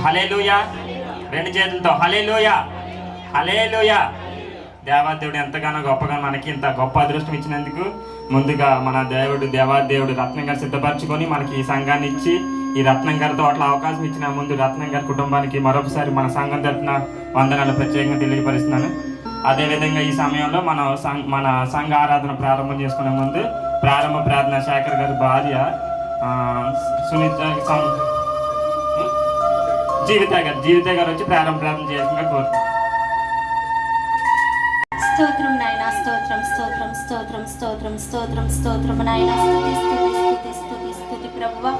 హల్లెలూయా. రెండు చేతులతో హల్లెలూయా హల్లెలూయా. దేవాదేవుడు ఎంతగానో గొప్పగా మనకి ఇంత గొప్ప అదృష్టం ఇచ్చినందుకు ముందుగా మన దేవాదేవుడు రత్నం గారు సిద్ధపరచుకొని మనకి ఈ సంఘాన్ని ఇచ్చి ఈ రత్నం గారితో అట్లా అవకాశం ఇచ్చిన ముందు రత్నం గారి కుటుంబానికి మరొకసారి మన సంఘం తరఫున వందనాలు ప్రత్యేకంగా తెలియపరుస్తున్నాను. అదేవిధంగా ఈ సమయంలో మన సంఘ ఆరాధన ప్రారంభం చేసుకునే ముందు ప్రారంభ ప్రార్థన శేఖర్ గారి భార్య సునీత జీవిత గారు వచ్చి ప్రారంభ ప్రార్థన చేసుకుని కోరుతున్నాను. స్తోత్రం నాయన, స్తోత్రం స్తోత్రం స్తోత్రం స్తోత్రం స్తోత్రం స్తోత్రం నాయన. స్తుతి స్తుతి స్తుతి స్తుతి స్తుతి ప్రభువా.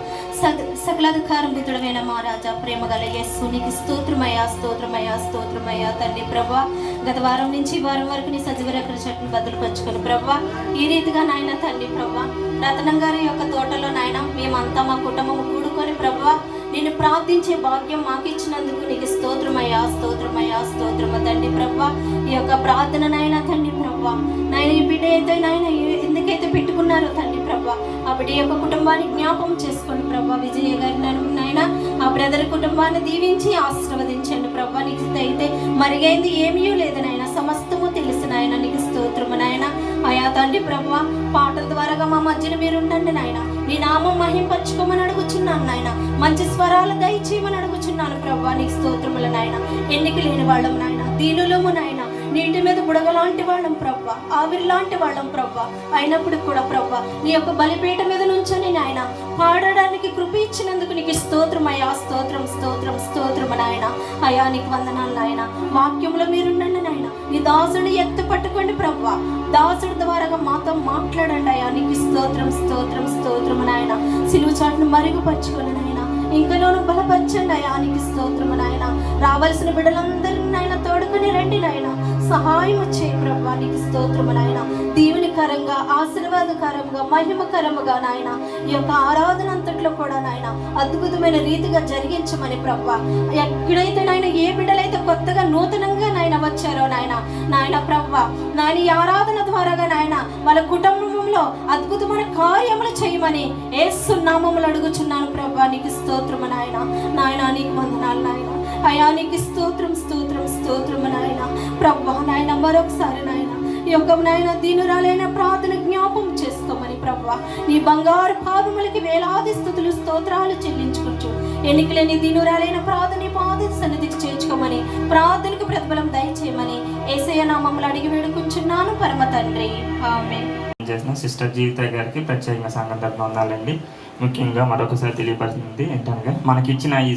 సకలాధికారం విధుడమైన మా రాజా, ప్రేమ గల యేసు నీకు స్తోత్రమయ్యా స్తోత్రమయ్యా స్తోత్రమయ్యా తండ్రి ప్రభువా. గత వారం నుంచి వారం వరకు నీ సజీవ రెక్కల చెట్టును భద్రపరుచుకొని ప్రభువా ఈ రీతిగా నాయన తండ్రి ప్రభువా రత్నం గారి యొక్క తోటలో నాయన మేమంతా మా కుటుంబం కూడుకొని ప్రభువా నిన్ను ప్రార్థించే భాగ్యం మాకు ఇచ్చినందుకు నీకు స్తోత్రమయ్యా స్తోత్రమయ్యా స్తోత్రమ తండ్రి ప్రభువా. ఈ యొక్క ప్రార్థన నాయన తండ్రి ప్రభువా నాయన ఈ బిడ్డ అయితే నాయన ఎందుకైతే పెట్టుకున్నారో తండ్రి ప్రభువా ఆ బిడ్డ యొక్క కుటుంబాన్ని జ్ఞాపకం చేసుకోండి ప్రభువా. విజయ గారి నాయన ఆ బ్రదర్ కుటుంబాన్ని దీవించి ఆశీర్వదించండి ప్రభువా. నీకు అయితే మరిగైంది ఏమీ లేదు నాయన, సమస్తము తెలుసు నాయన. నీకు స్తోత్రము నాయన. అయా తండ్రి ప్రభువా పాటల ద్వారాగా మా మధ్యన మీరు ఉండండి నాయన. నీ నామం మహింపరచుకోమని అడుగుచున్నాను నాయన. మంచి స్వరాలు దయచేయమని అడుగుచున్నాను ప్రభువా. నీకు స్తోత్రములు నాయన. ఎన్నిక లేని వాళ్ళం నాయన, దీనులము నాయన, నీటి మీద బుడగ లాంటి వాళ్ళం ప్రభువా, ఆవిరి లాంటి వాళ్ళం ప్రభువా. అయినప్పుడు కూడా ప్రభువా నీ యొక్క బలిపీఠ మీద నుంచొని నాయన పాడడానికి కృప ఇచ్చినందుకు నీకు స్తోత్రమయ్యా స్తోత్రం స్తోత్రం స్తోత్రము నాయన. అయ్యా నీకు వందనాలు నాయన. వాక్యంలో మీరుండండి నాయన. నీ దాసుని ఎత్తు పట్టుకోండి ప్రభువా. దాసుడి ద్వారాగా మాతో మాట్లాడండి అయ్యా. నీకు స్తోత్రం స్తోత్రం స్తోత్రము నాయన. సిలువ చాటును మరుగుపరుచుకొని నాయన ఇంకలోను బలపరచండి అయ్యా. నీకు స్తోత్రము నాయన. రావాల్సిన బిడ్డలందరినీ నాయన తోడుకుని రండి నాయన. సహాయం చేయి ప్రభువా. నీకు స్తోత్రము నాయన. దీవెనకరంగా ఆశీర్వాదకరంగా మహిమకరముగా నాయన ఈ యొక్క ఆరాధన అంతట్లో కూడా నాయన అద్భుతమైన రీతిగా జరిగించమని ప్రభువా. ఎక్కడైతే నాయన ఏ బిడ్డలైతే కొత్తగా నూతనంగా నాయన వచ్చారో నాయన ప్రభువా నాయన ఈ ఆరాధన ద్వారాగా నాయన వాళ్ళ కుటుంబంలో అద్భుతమైన కార్యములు చేయమని యేసు నామములో అడుగుచున్నాను ప్రభువా. నీకు స్తోత్రము నాయన. నాయన నీకు వందనాలు నాయన. అయా నీకు స్తోత్రం స్తోత్రం స్తోత్రము నాయన. ప్రభువా నాయన మరొకసారి నాయన ఈ యొక్క నాయన దీనురాలైన ప్రార్థన జ్ఞాపం చేసుకోమని ప్రభువా నీ బంగారు పాదములకి వేలాది స్తుతులు స్తోత్రాలు చెల్లించుకోవచ్చు. ఎన్నికలేని దీనురాలైన ప్రార్థన పాద సన్నిధికి చేర్చుకోమని ప్రార్థనకు ప్రతిఫలం దయచేయమని యేసయ్య నామములో అడిగి వేడుకుంటున్నాను పరమ తండ్రి. ఆమేన్. చేసిన సిస్టర్ జీవిత గారికి ప్రత్యేకంగా సంఘం తరపున ఉండాలండి. ముఖ్యంగా మరొకసారి తెలియపడుతుంది ఏంటనగా మనకిచ్చిన ఈ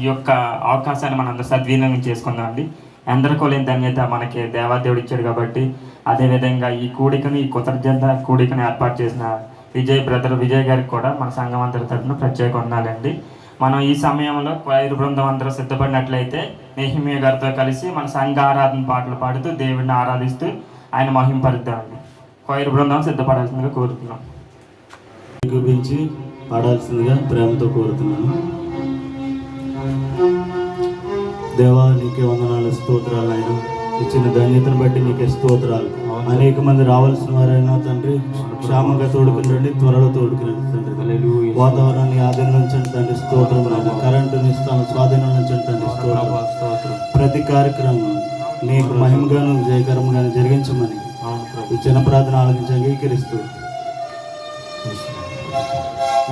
యొక్క అవకాశాన్ని మనందరూ సద్వినియోగం చేసుకుందాం అండి. ఎందరికో లేని ధన్యత మనకి దేవాదేవుడు ఇచ్చాడు కాబట్టి అదేవిధంగా ఈ కృతజ్ఞత కూడికను ఏర్పాటు చేసిన విజయ్ గారికి కూడా మన సంఘం అందరి తరఫున ప్రత్యేక ఉండాలండి. మనం ఈ సమయంలో క్వైర్ బృందం అందరూ సిద్ధపడినట్లయితే నెహిమియా గారితో కలిసి మన సంఘ ఆరాధన పాటలు పాడుతూ దేవుడిని ఆరాధిస్తూ ఆయన మహింపరుద్దామండి. క్వైర్ బృందం సిద్ధపడాల్సిందిగా కోరుతున్నాం. గురించి పాడాల్సిందిగా ప్రేమతో కోరుతున్నాను. దేవా నీకే వందనాలు స్తోత్రాలు. ఆయన ఇచ్చిన ధన్యతను బట్టి నీకే స్తోత్రాలు. అనేక మంది రావాల్సిన వారైనా తండ్రి క్షేమంగా తోడుకుని త్వరలో తోడుకుని తండ్రి. వాతావరణాన్ని ఆధీనం ఉంచండి తండ్రి స్తోత్రం. కరెంటుని ఇస్తాను స్వాధీనం ఉంచండి తండ్రి స్తోత్రం. ప్రతి కార్యక్రమం నీకు మహిమగాను జయకరంగాను జరిగించమని ఈ చిన్న ప్రార్థన ఆలోచించి అంగీకరిస్తూ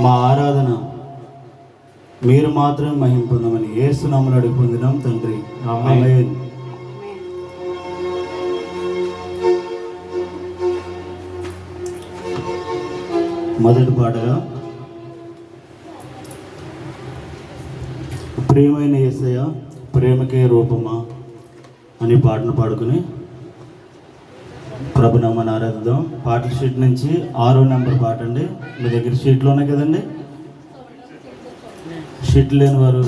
మా ఆరాధన మీరు మాత్రమే మహిమ పొందమని యేసు నామములో అడిగి పొందినాం తండ్రి. ఆమేన్. మొదటి పాటగా ప్రియమైన యేసయ్య ప్రేమకే రూపమా అని పాటను పాడుకుని ప్రభునామాన్ని ఆరాధిద్దాం. పాటల షీట్ నుంచి 6వ నెంబర్ పాట అండి. మీ దగ్గర షీట్లు ఉన్నాయి కదండి. షీట్లు లేని వారు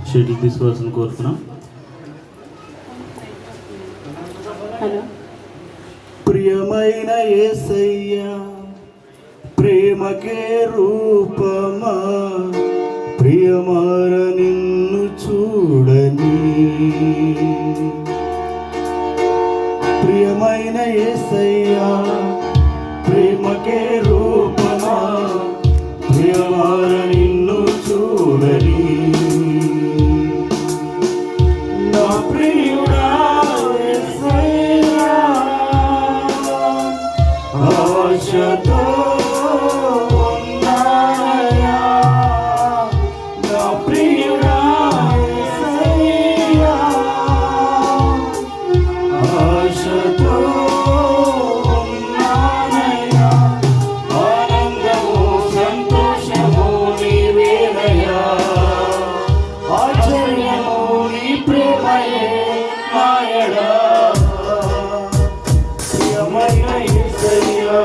షీట్లు తీసుకోవాల్సిన కోరుతున్నాం. ప్రియమైన యేసయ్య ప్రేమకే రూపమా ప్రియమార నిన్ను చూడని. ప్రియమైన యేసయ్య ప్రేమకే రూపమా ప్రియమార నిన్ను చూడని. ఆశతో ఉన్నానయ్యా నా ప్రియుడా యేసయ్యా ఆశతో ఉన్నానయ్యా ఆనందము సంతోషము నీవేనయ్యా ఆశ్చర్యము నీ ప్రేమయే నాయడా ప్రియమైన యేసయ్యా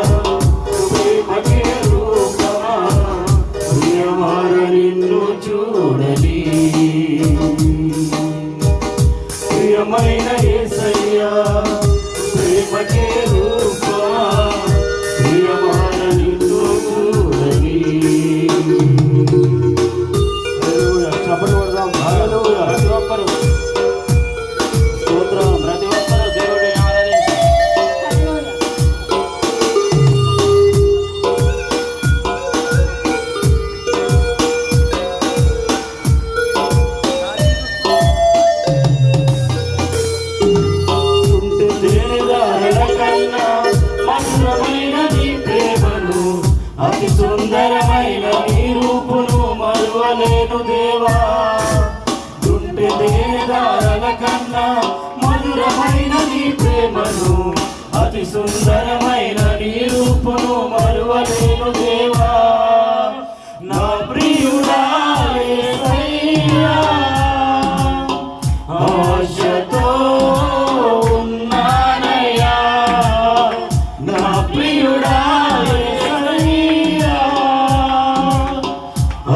ప్రేమకే రూపమా ప్రియమార నిన్ను చూడని ప్రియమైన యేసయ్యా ప్రేమకే రూపమా ప్రియమార నిన్ను చూడని హల్లెలూయా చప్పట్లు కొడదాం హల్లెలూయా ప్రతి ఒక్కరు స్తోత్రం ప్రతి ఒక్కరు దేవుడిని ఆరాధించి ఉంటే దేనిదారుల కన్నా మధురమైన నీ ప్రేమను అతి సుందరమైన నీ రూపును మరువలేను దేవా ఉంటే దేనిదారుల కన్నా మధురమైన నీ ప్రేమను అతి సుందరమైన నీ రూపును మరువలేను దేవా నా ప్రియుడా యేసయ్యా ఆశతో ఉన్నానయ్యా నా ప్రియుడా యేసయ్యా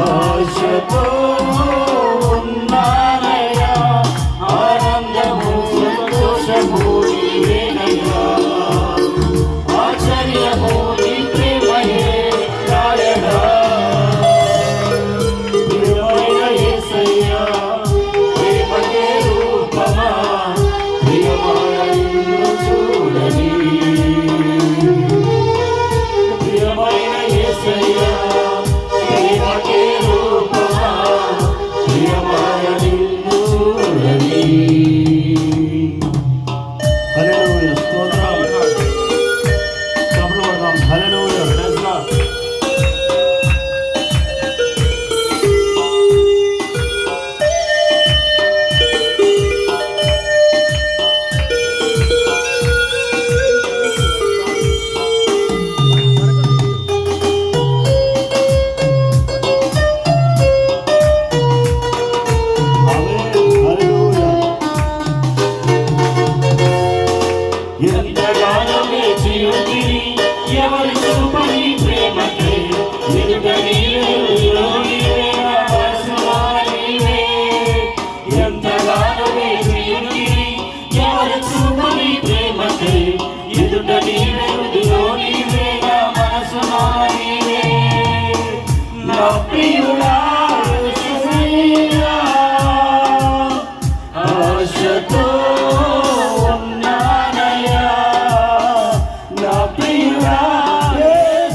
ఆశతో ఉన్నానయ్యా ఆనందము సంతోషము నీవేనయ్యా ఆశ్చర్యము నీ ప్రేమయే నాయనా ప్రియమైన యేసయ్యా ప్రేమకే రూపమా ప్రియమైన నిన్ను చూడని ప్రియమైన యేసయ్యా ప్రేమకే రూపమా ప్రియమైన నిన్ను చూడని హల్లెలూయా స్తోత్రం చప్పట్లు కొడదాం హల్లెలూయా ప్రైజ్ లార్డ్ ఎంతగానో వేచి ఉంటిని ఎవరి చూపని ప్రేమకై ఎదుట నీవే నీవే నా మనసులో నీవే ఎంతగానో వేచి ఉంటిని ఎవరి చూపని ప్రేమకై ఎదుట నీవే నీవే నా మనసులో నీవే నా ప్రియుడా యేసయ్యా ఆశతో ఉన్నానయ్యా నా ప్రియుడా యేసయ్యా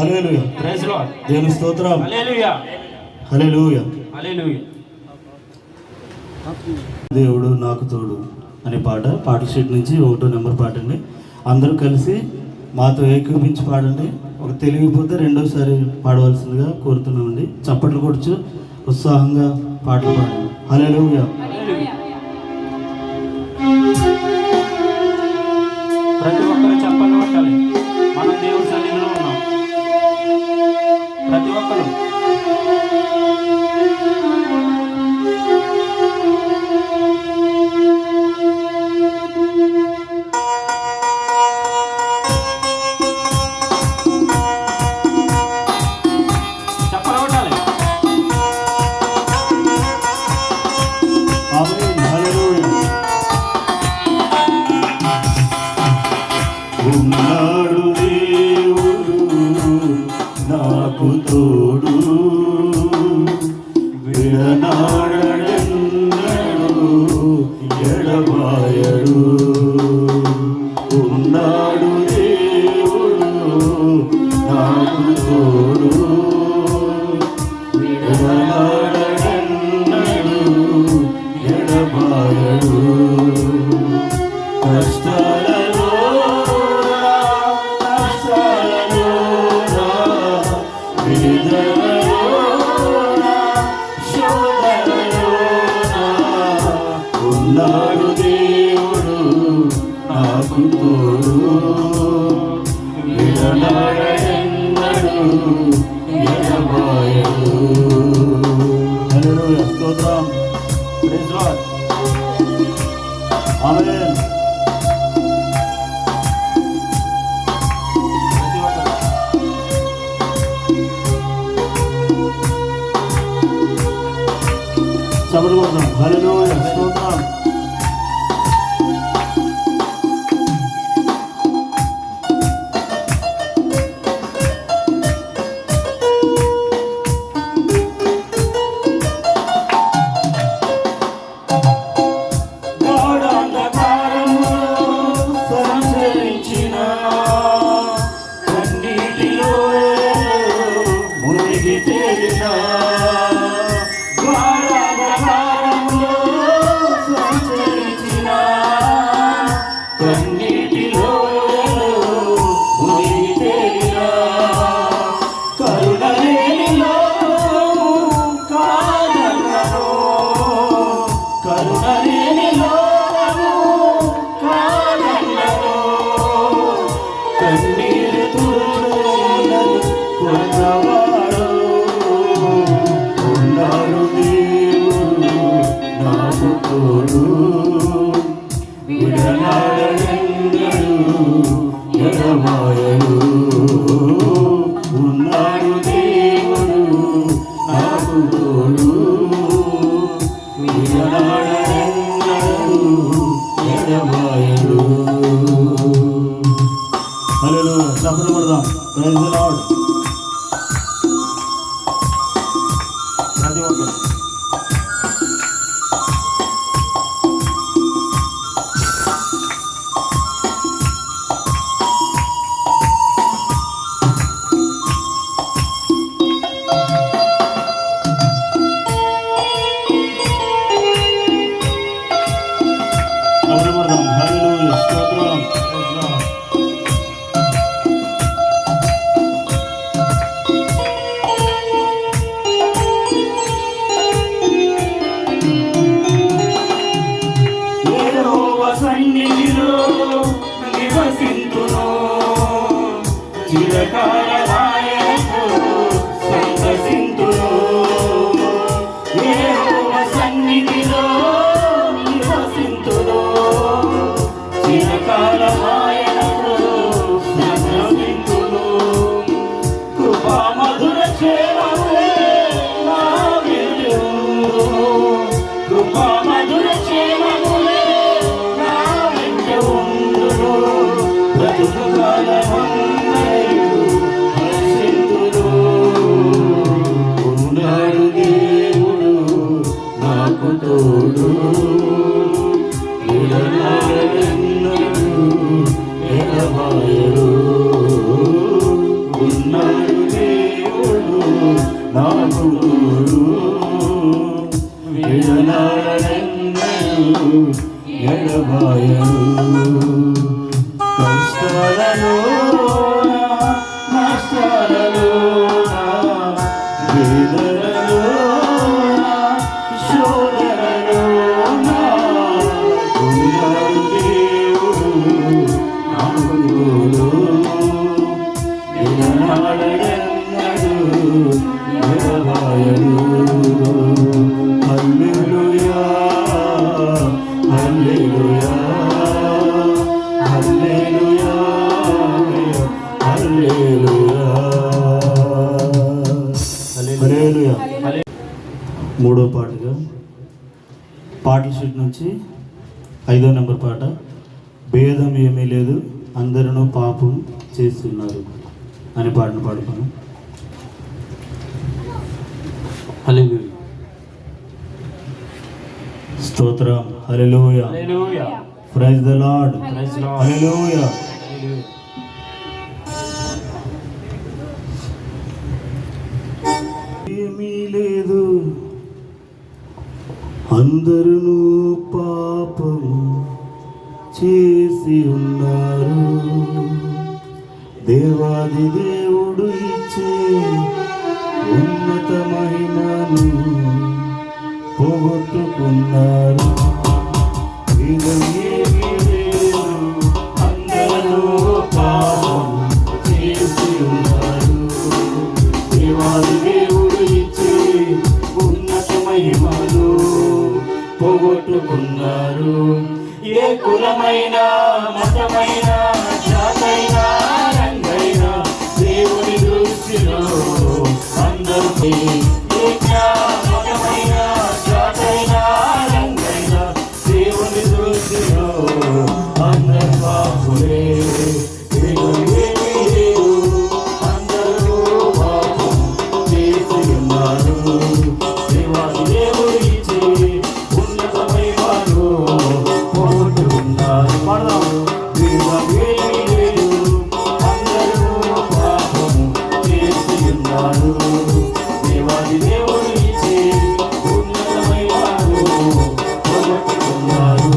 హల్లెలూయా. Praise lord. దేవుని స్తోత్రం. హల్లెలూయా. హల్లెలూయా. హల్లెలూయా. దేవుడు నాకు తోడు అనే పాటల షీట్ నుంచి 1వ నెంబర్ పాట అండి. అందరూ కలిసి మాతో ఏకీపించి పాడండి. ఒక తెలియకపోతే రెండోసారి పాడవలసిందిగా కోరుతున్నామండి. చప్పట్లు కొడుచు ఉత్సాహంగా పాటలు పాడండి. హల్లెలూయా. ప్రతి ఒక్కరు చప్పట్లు కొట్టాలి. మనం దేవుడి సన్నిధిలో ఉన్నాం. ప్రతి ఒక్కరు చప్పట్లు కొట్టాలి. ఆమేన్. హల్లెలూయా. ఉన్నాడు దేవుడు నాకు తోడు, విడనాడెన్నడు ఎడబాయడు. ఉన్నాడు దేవుడు నాకు తోడు, విడనాడెన్నడు ఎడబాయడు. కష్టాలలో ఉన్నాడు దేవుడు నాకు తోడు, విడనాడెన్నడు ఎడబాయడు. హల్లెలూయా. స్తోత్రం. Praise Lord. ఆమేన్. ప్రతి ఒక్కరు చప్పట్లు కొడదాం. హల్లెలూయా. స్తోత్రం. గాఢాంధకారములో సంచరించిన కన్నీటిలో మునిగి తేలిన, గాఢాంధకారములో సంచరించిన కన్నీటిలో మునిగి తేలిన, కరుణ లేని లోకము కాదన్నను, కరుణ లేని లోకము కాదన్నను, కన్నీరు తుడుచున్నది కొన్నవాడు. ఉన్నాడు దేవుడు నాకు తోడు, విడనాడెన్నడు ఎడబాయడు. ఉన్నాడు దేవుడు నాకు తోడు, విడనాడెన్నడు ఎడబాయడు. హల్లెలూయా. చప్పట్లు కొడదాం. Praise the lord. ప్రతి ఒక్కరు చప్పట్లు కొడదాం. హల్లెలూయా. స్తోత్రం. Praise lord. నాకు తోడు విడనాడనెన్నడూ ఎడబాయడు కష్టాలలోన నష్టాలలోన వేదనలోన శోధనలోన ఉన్నాడు దేవుడు నాకు తోడు విడనాడనెన్నడూ ఎడబాయడు హల్లెలూయా హల్లెలూయా హల్లెలూయా హల్లెలూయా హల్లెలూయా. మూడో పాటగా పాటల షీట్ నుంచి 5వ నెంబర్ పాట. భేదం ఏమీ లేదు అందరూ పాపం చేస్తున్నారు అని పాటను పాడుకున్నాం. హల్లెలూయా. స్తోత్రం. Hallelujah. Hallelujah. Praise the Lord. Praise the Lord. Hallelujah. Hallelujah. ఏమీ లేదు అందరూ పాపము చేసి ఉన్నారు దేవాది దేవుడు ఇచ్చే ఉన్నత మహిమను పోగొట్టుకున్నారు. భేదం ఏమీ లేదు అందరూ పాపము చేసి ఉన్నారు దేవాది దేవుడు ఇచ్చే ఉన్నత మహిమను పోగొట్టుకున్నారు. ఏ కులమైన మతమైన జాతైన రంగైన దేవుని దృష్టిలో అందరికీ మతమైన జాతైన రంగైన దేవుని దృష్టిలో అందరు పాపులే. అందరూ పాపం చేసి ఉన్నారు దేవాది దేవుడు ఇచ్చే ఉన్నతమైన పోగొట్టుకున్నారు. అందరూ పాపం చేసి ఉన్నారు దేవాది దేవుడు ఇచ్చే ఉన్నతమైన పోగొట్టుకున్నారు.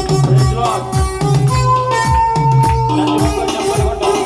Praise the lord. ప్రతి ఒక్కరు చెప్పలు కొట్టాలి.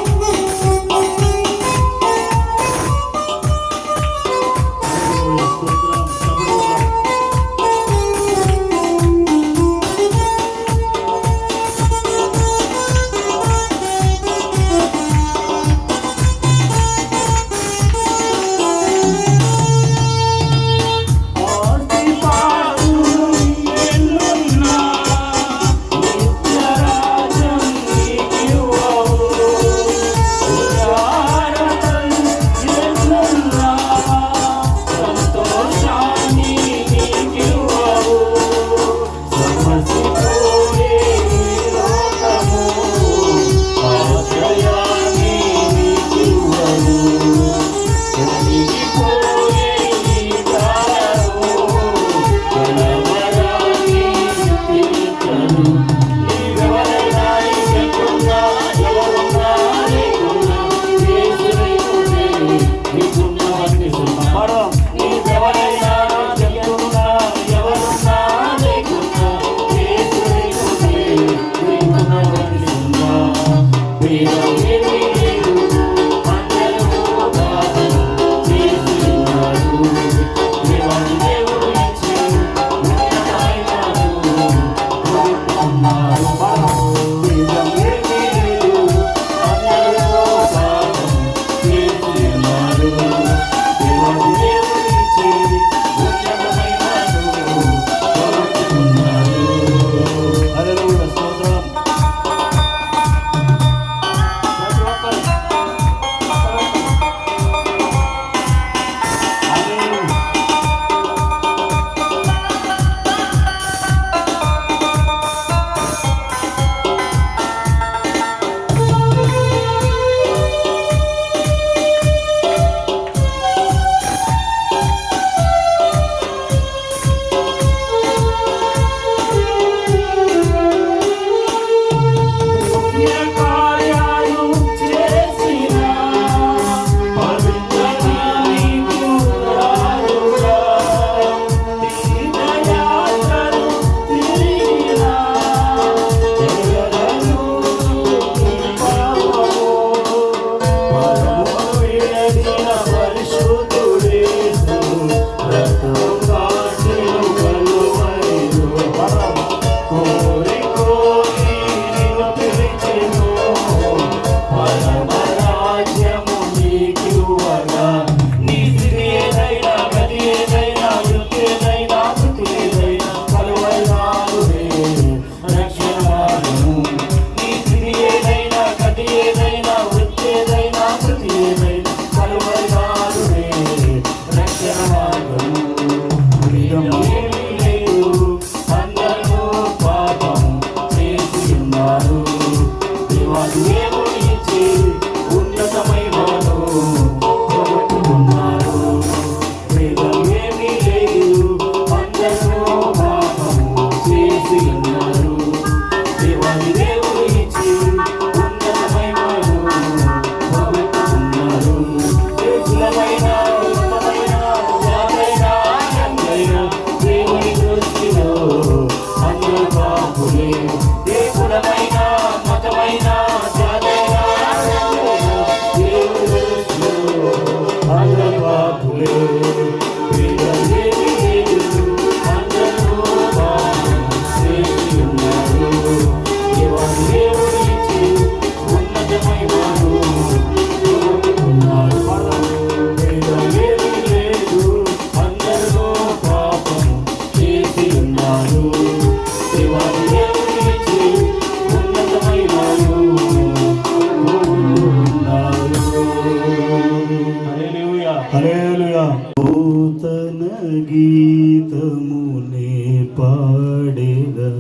గీతమునే పాడేదా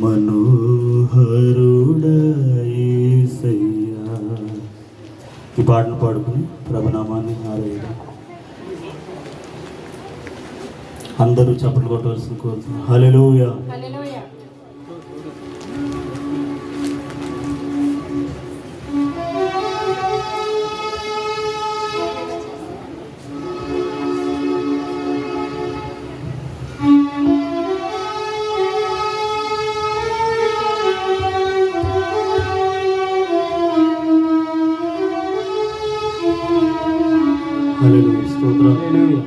మనోహరుడా యేసయ్యా. ఈ పాటను పాడుకుని ప్రభునామాన్ని ఆరాధిద్దాం. అందరూ చప్పట్లు కొట్టవలసిన కోరుతున్నాం. హల్లెలూయా. హల్లెలూయా. స్తోత్రం. హల్లెలూయా.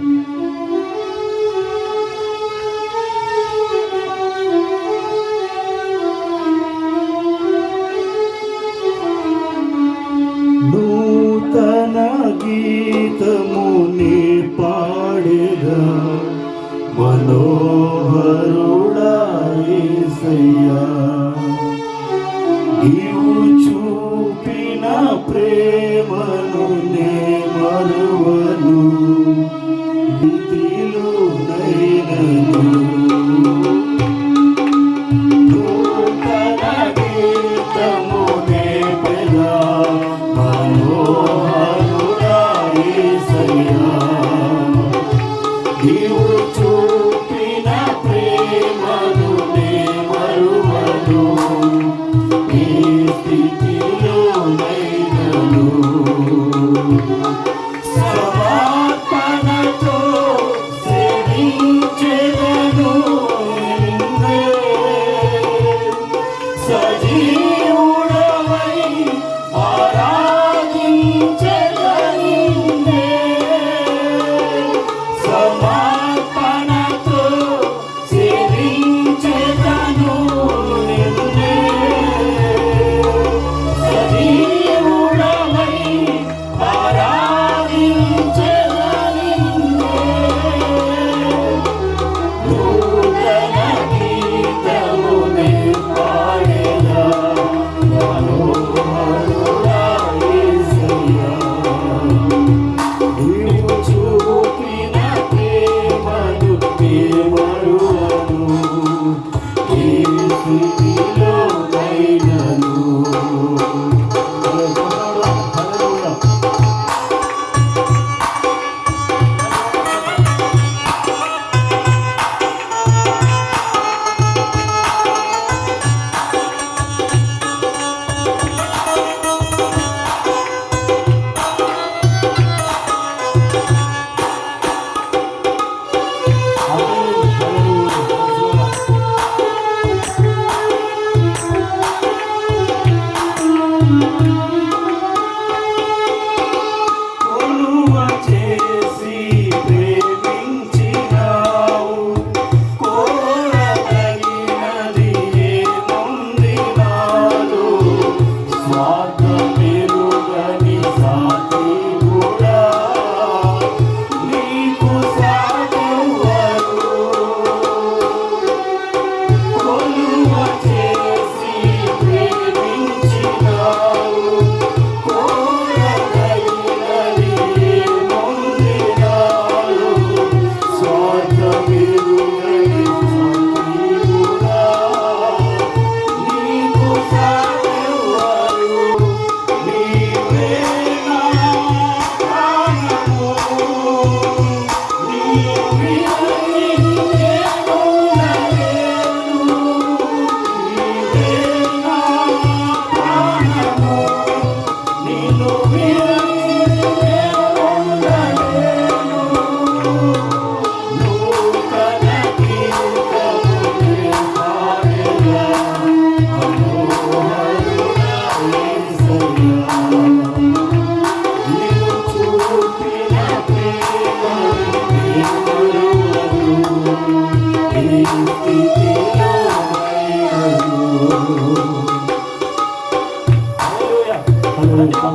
నూతన గీతముని పాడేదా మనోహరుడా యేసయ్యా. నీవు చూపిన ప్రేమను నే మరువను, నీతిలో నైనను. నూతన గీతమునే పెదా మనోహరుడా యేసయ్యా. నీవు చూపిన ప్రేమను నే మరువను, నీ స్థితిలో నైనను. సమర్పణతో సేవించెదను నిన్నే, సజీవుడవై ఆరాధించెదను నిన్నే. సమర్పణతో సేవించెదను నిన్నే, సజీవుడవై ఆరాధించెదను నిన్నే. నూతన గీతమునే పాడేదా మనోహరుడా యేసయ్యా. నీవు చూపిన ప్రేమను నే మరువను, నీ స్థితిలో నైనను. హల్లెలూయా. కొలువ చేసి ప్రేమించినావు, కోరదగినది ఏముంది నాలో. స్వార్థమెరుగని సాత్వికుడా, నీకు సాటెవ్వరు. కొలువ చేసి ప్రేమించినావు, కోరదగినది ఏముంది నాలో. స్వార్థమెరుగని సాత్వికుడా, నీకు సాటెవ్వరు. నీవే నా ప్రాణము, నీవే ఉండలేను. నీవే నా ప్రాణము, నిన్ను విడిచి ఉండలేను. నూతన గీతమునే పాడేదా మనోహరుడా యేసయ్యా. నీవు చూపిన ప్రేమను నే మరువను, నీ స్థితిలో నైనను. హల్లెలూయా. హల్లెలూయా.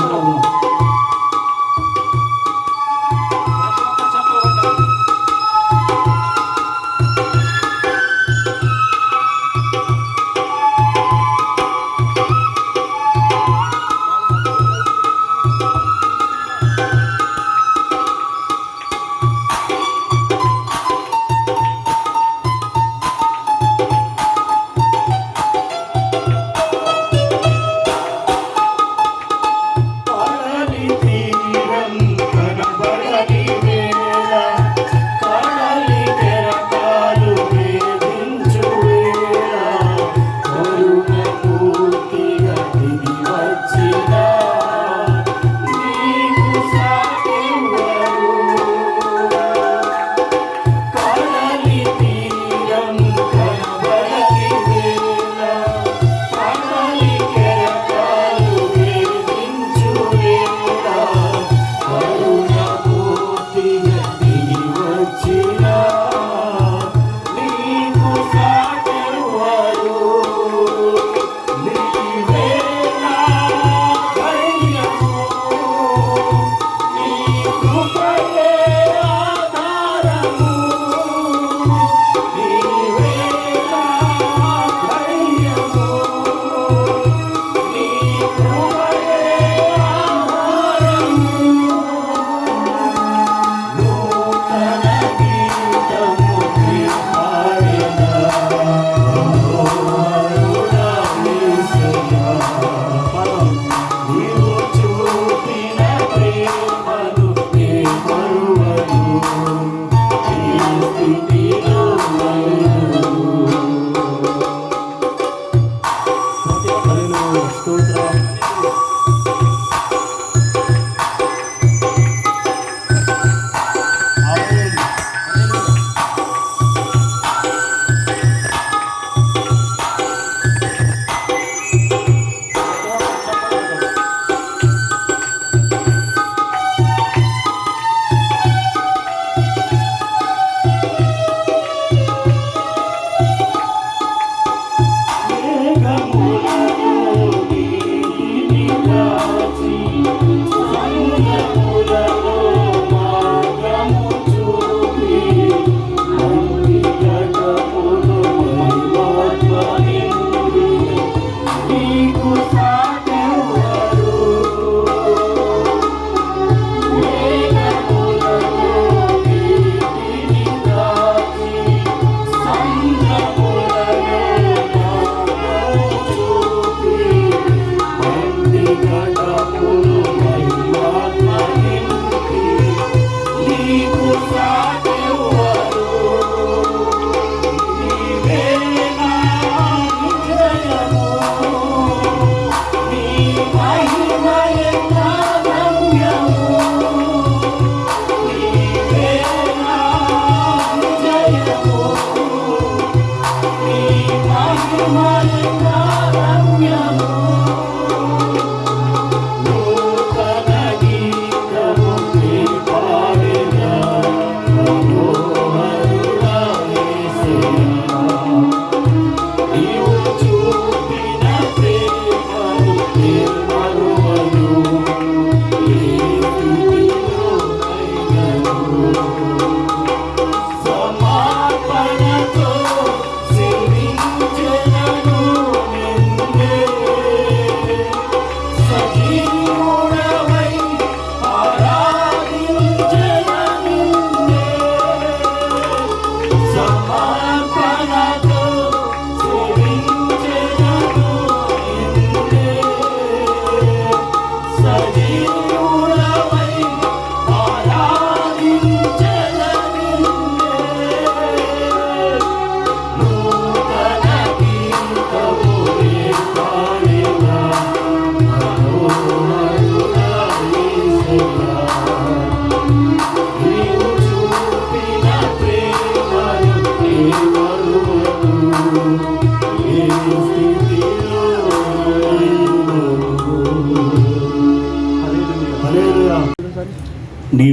నీ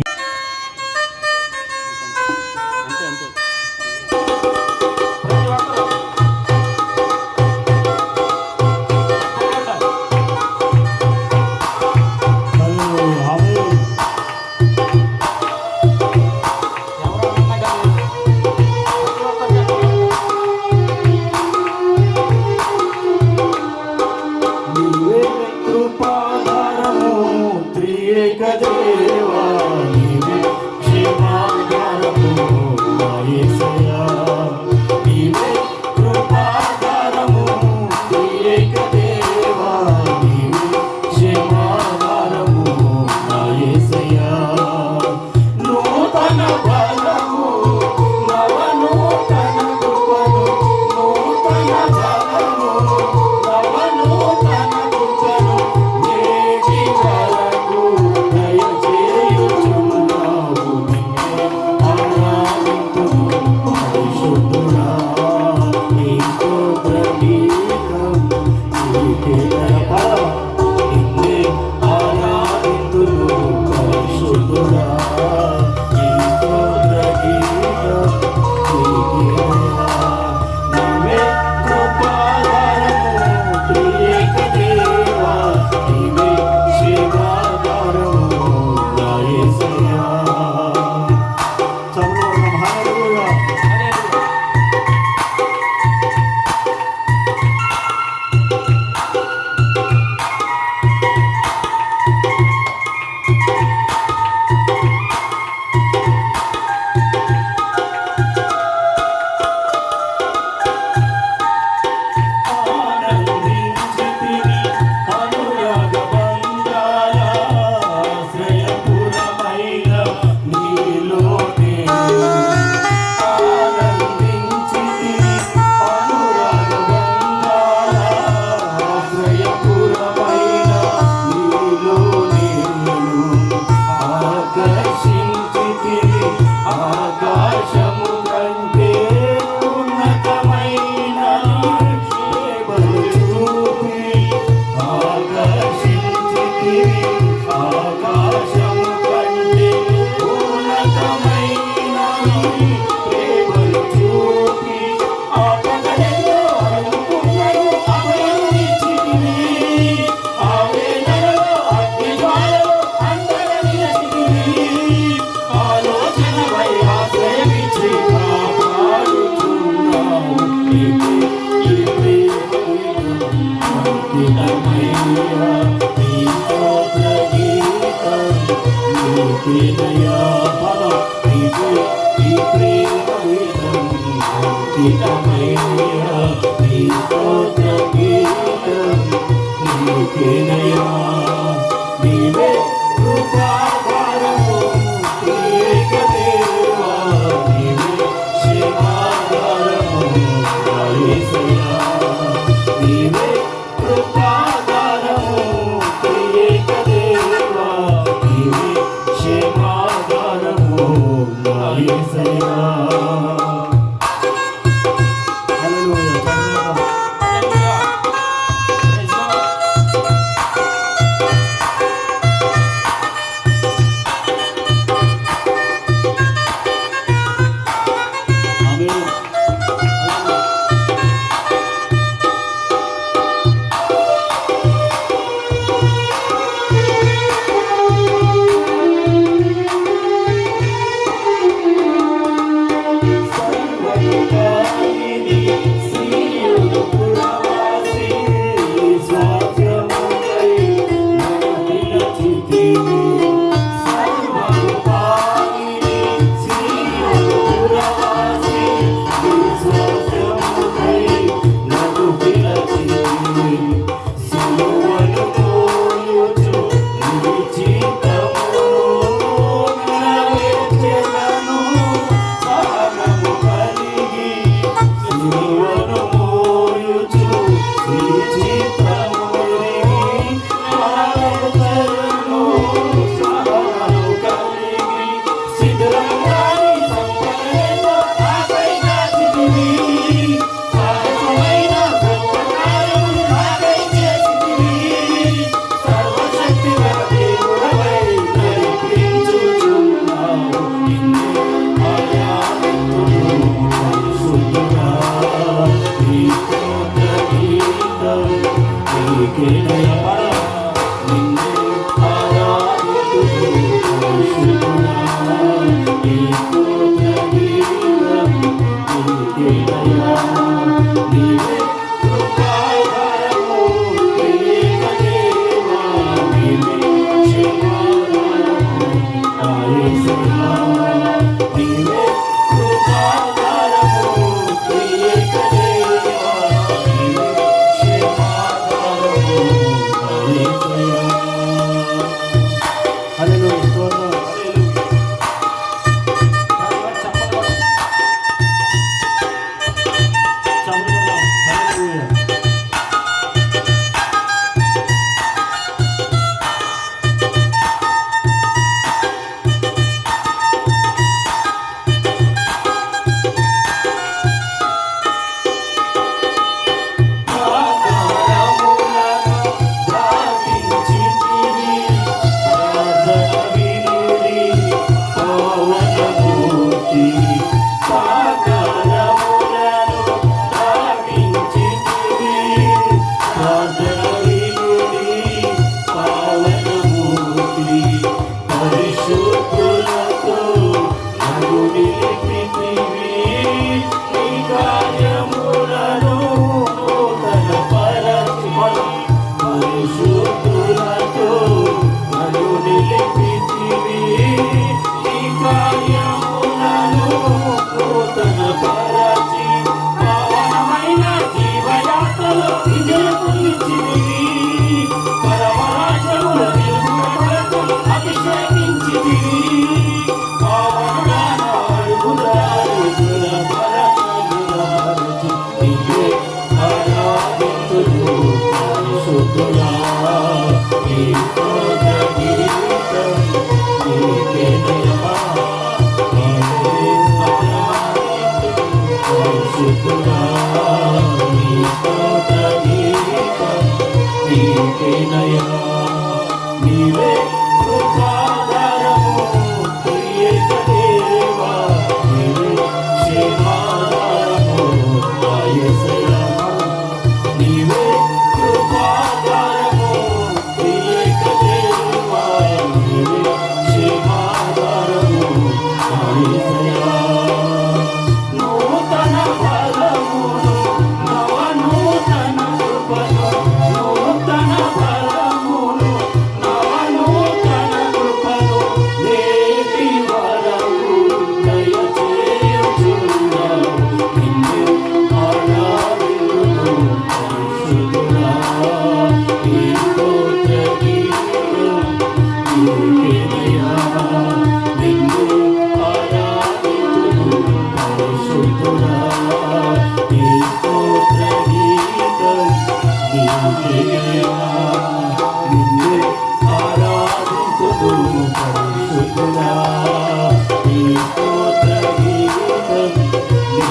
ప్రతి ఒక్కరూ ఎవరన్నా కానీ ప్రతి ఒక్కరు నీవే కృపాధారము త్రియేక దేవా, నీవే క్షేమాధారము నా యేసయ్యా. నీవే కృపాధారము త్రియేక దేవా, నీవే క్షేమాధారము నా యేసయ్యా. నూతన బలము నవనూతన కృపను, నూతన బలము నవనూతన కృపను నేటి వరకు దయచేయుచున్నావు. నిన్నే ఆరాధింతును పరిశుద్ధుడా, నీ స్తోత్ర గీతం నీకే దయపడ. నిన్నే ఆరాధింతును పరిశుద్ధుడా, నీ స్తోత్ర గీతం నీకే దయ. నీవే కృపాధారము త్రియేక దేవా, నీవే క్షేమాధారము నా యేసయ్యా. చదువు హల్లెలూయా. ఆనందించితిని అనురాగ బంధాల ఆశ్రయపురమైన నీలోనే. ఆనందించితిని అనురాగ బంధాల ఆశ్రయపురమైన నీలోనే. ఆకర్షించితిని ఆకాశము కంటే ఉన్నతమైన సేవలు చూపి. ఆకర్షించితిని ఆకాశము కంటే ఉన్నతమైన సేవలు చూపి. ఆపదలలో అనుకున్నను అభయమిచ్చితివి, ఆవేదనలో అగ్నిజ్వాలలో అందరనిలచితివి. ఆలోచనపై ఆశ్రయమిచ్చి కాపాడుచున్నావు. నీకే ఈ ప్రేమమయ్యా, నీ స్తోత్ర గీతం నీకే దయా. నీకే ఈ ప్రేమగీతం అంకితమయ్యా, నీ స్తోత్ర గీతం నీకే దయా. నీవే కృపాధారము త్రియేక దేవా, నీవే క్షేమాధారము నా యేసయ్యా. నీవే కృపాధారము త్రియేక దేవా, నీవే క్షేమాధారము నా యేసయ్యా. హల్లెలూయా. హల్లెలూయా. Praise lord.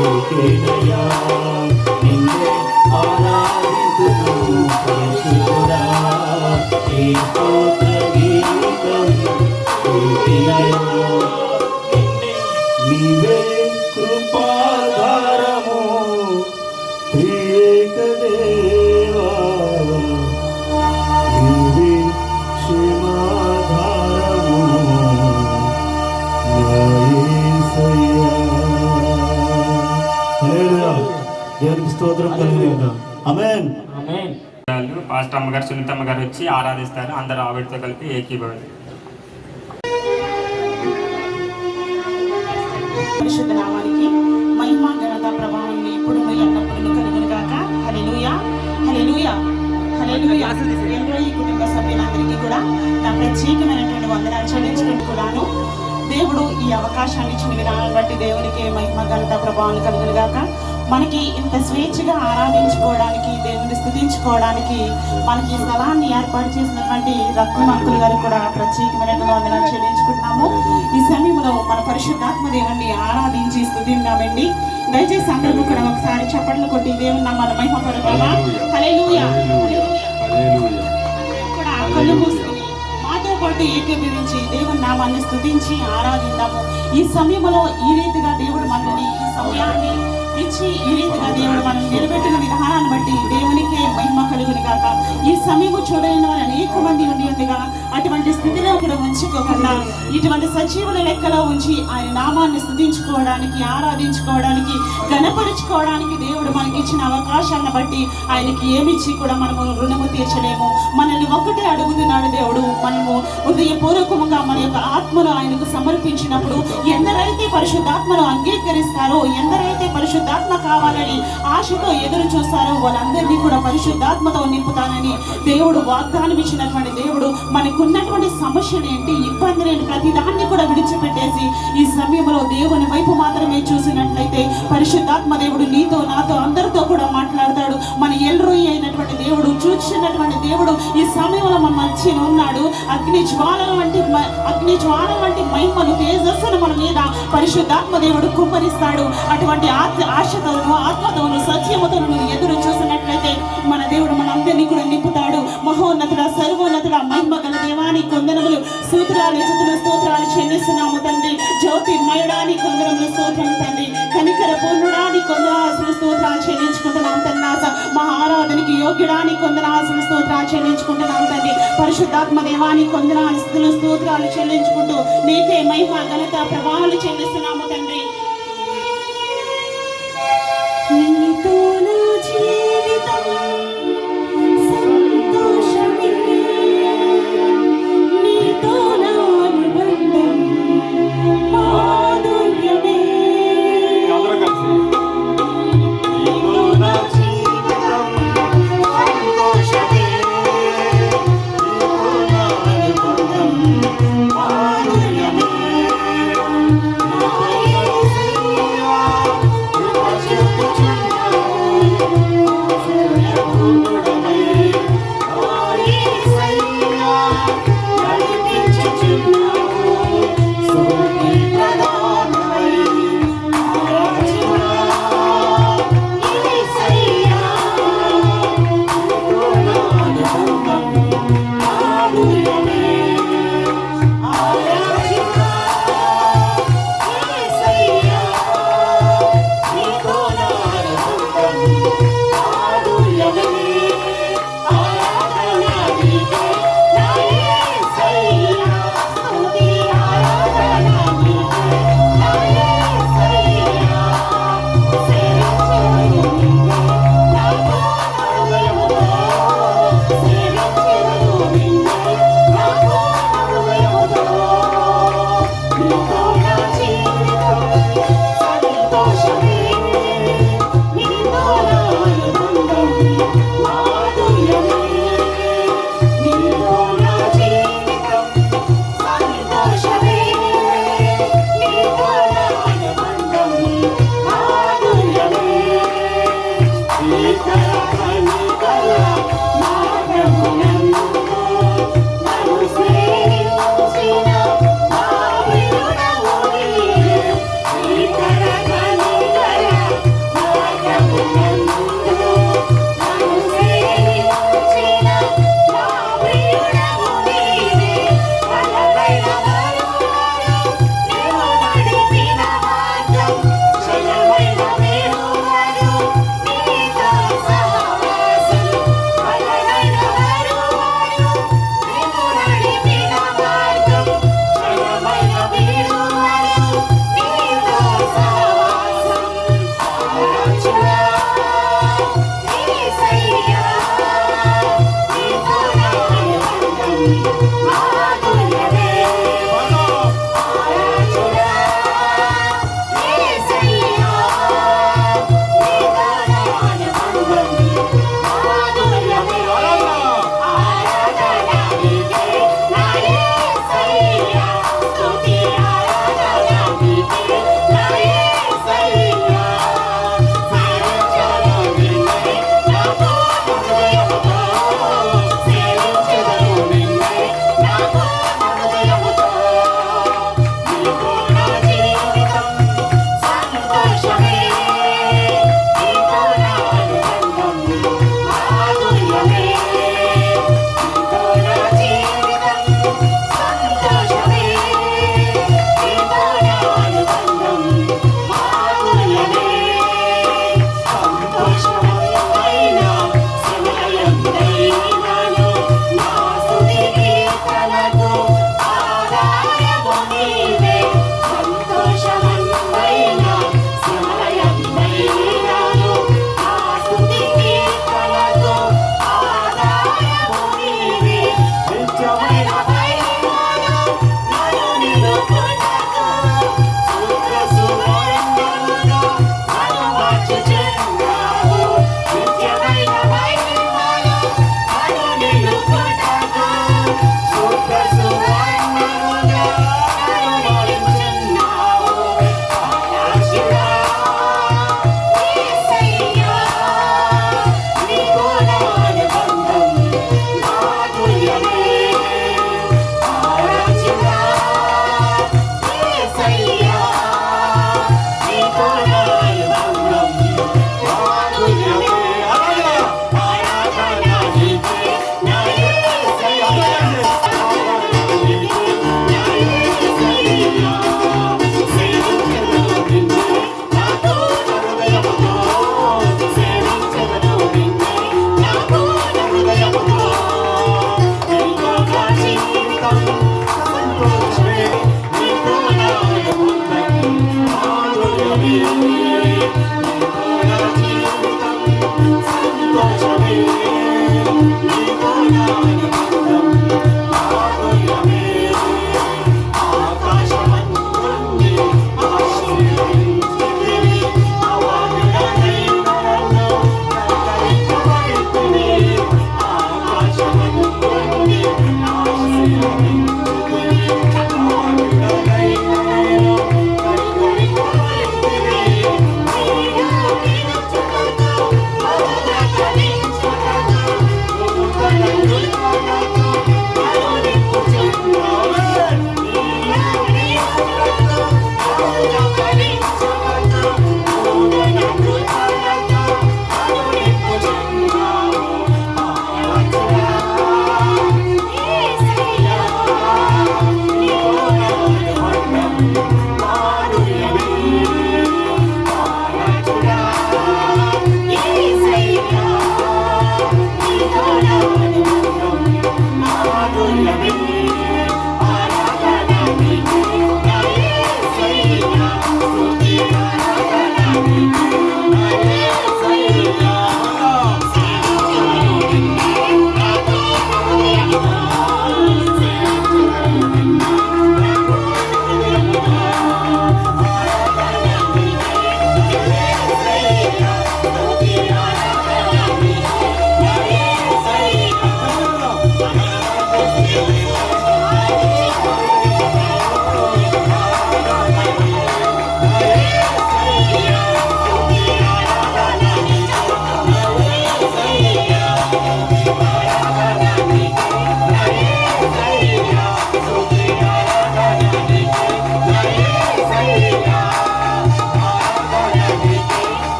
నీకేనయ్యా నిన్నే ఆరాధింతును పరిశుద్ధుడా నీ స్తోత్ర గీతం స్తుతిలయో నీవే కృపాధారము త్రియేక దేవా నీవే క్షేమాధారము నా యేసయ్యా. హల్లెలూయా. దేవునికి స్తోత్రం కలుగుగాక. ఆమేన్. ఆమేన్. పాస్టర్ అమ్మగారు సునీతమ్మ గారు వచ్చి ఆరాధిస్తారు. అందరూ ఆవిడతో కలిపి ఏకీభవిస్తారు. పరిశుద్ధ నామానికి మహిమ ఘనత ప్రభావం ఇప్పుడు ఎల్లప్పుడూ కలుగును గాక. హల్లెలూయా హల్లెలూయా హల్లెలూయా. ఎందరో ఈ కుటుంబ సభ్యులందరికీ కూడా నా ప్రత్యేకమైనటువంటి వందనాలు చెల్లించుకుంటున్నాను. దేవుడు ఈ అవకాశాన్ని ఇచ్చిన విధానాన్ని బట్టి దేవునికి మహిమ ఘనత ప్రభావం కలుగును గాక. మనకి ఇంత స్వేచ్ఛగా ఆరాధించుకోవడానికి, దేవుని స్తుతించుకోవడానికి మనకి ఈ స్థలాన్ని ఏర్పాటు చేసినటువంటి రత్నమంకులు గారికి కూడా ప్రత్యేకమైనటువంటి వందనాలు చెల్లించుకుంటున్నాము. ఈ సమయంలో మన పరిశుద్ధాత్మ దేవుణ్ణి ఆరాధించి స్తుతిందామండి. దయచేసి అందరూ కూడా ఒకసారి చప్పట్లు కొట్టి దేవుని నామాన్ని మహిమ పడతామా. హల్లెలూయా కూడా కళ్ళు మూసుకుని మాతో పాటు ఏకీభవించి దేవుని నామాన్ని స్తుతించి ఆరాధిద్దాము. ఈ సమయంలో ఈ రీతిగా దేవుడు మనల్ని ఈ సమయాన్ని ఇచ్చి ఈ రీతిగా దేవుడు మనం నిలబెట్టిన విధానాన్ని బట్టి దేవునికే మహిమ కలుగును గాక. ఈ సమయము చూడలేని వారు అనేక మంది ఉండగా అటువంటి స్థితిలో కూడా ఉంచుకోకుండా ఇటువంటి సజీవుల లెక్కలో ఉంచి ఆయన నామాన్ని స్తుతించుకోవడానికి, ఆరాధించుకోవడానికి, ఘనపరుచుకోవడానికి దేవుడు మనకి ఇచ్చిన అవకాశాన్ని బట్టి ఆయనకి ఏమిచ్చి కూడా మనము రుణము తీర్చలేము. మనల్ని ఒక్కటే అడుగుతున్నాడు దేవుడు. మనము హృదయపూర్వకంగా మన యొక్క ఆత్మను ఆయనకు సమర్పించినప్పుడు ఎందరైతే పరిశుద్ధాత్మను అంగీకరిస్తారో, ఎందరైతే పరిశుద్ధాత్మ కావాలని ఆశతో ఎదురు చూస్తారో వాళ్ళందరినీ కూడా పరిశుద్ధాత్మతో నింపుతానని దేవుడు వాగ్దానం ఇచ్చినటువంటి దేవుడు మనకున్నటువంటి సమస్యలు ఏంటి, ఇబ్బంది లేని ప్రతి దాన్ని కూడా విడిచిపెట్టేసి ఈ సమయంలో దేవుని వైపు మాత్రమే చూసినట్లయితే పరిశుద్ధాత్మ దేవుడు నీతో, నాతో, అందరితో కూడా మాట్లాడతాడు. మన ఎల్రోయి అయినటువంటి దేవుడు, చూసినటువంటి దేవుడు ఈ సమయంలో మన మధ్య ఉన్నాడు. అగ్ని జ్వాలల వంటి మహిమను, తేజస్సును మన మీద పరిశుద్ధాత్మ దేవుడు కుమ్మరిస్తాడు. అటువంటి ఆశతోను, ఆత్మతోను, సత్యముతోను ఎదురు చూసినట్లయితే మన దేవుడు మనందరినీ కూడా నింపుతాడు. మహోన్నతుడ, సర్వోన్నతుడ, మహిమ గల దేవాని కొందనములు, సూత్రాలు, ఎచుతులు, స్తోత్రాలు చెల్లిస్తున్నాము తండ్రి. జ్యోతిర్మయుడాని కొందరములు స్తోత్రం తండ్రి. కనికర పూర్ణుడాని కొందనాసులు స్తోత్రాలు చెల్లించుకుంటున్నాం తన్నాస. మా ఆరాధనకి యోగ్యుడాని కొందనాసులు స్తోత్రాలు చెల్లించుకుంటున్నాం తండ్రి. పరిశుద్ధాత్మ దేవాని కొందనాలు స్తోత్రాలు చెల్లించుకుంటూ నీకే మహిమ ఘనత ప్రభావాలు చెల్లిస్తున్నాము తండ్రి. నీతో నా జీవితం సంతోషమే, నీతో నా అనుబంధం మాధుర్యమే. నీతో నా జీవితం సంతోషమే, నీతో నా అనుబంధం మాధుర్యమే. నా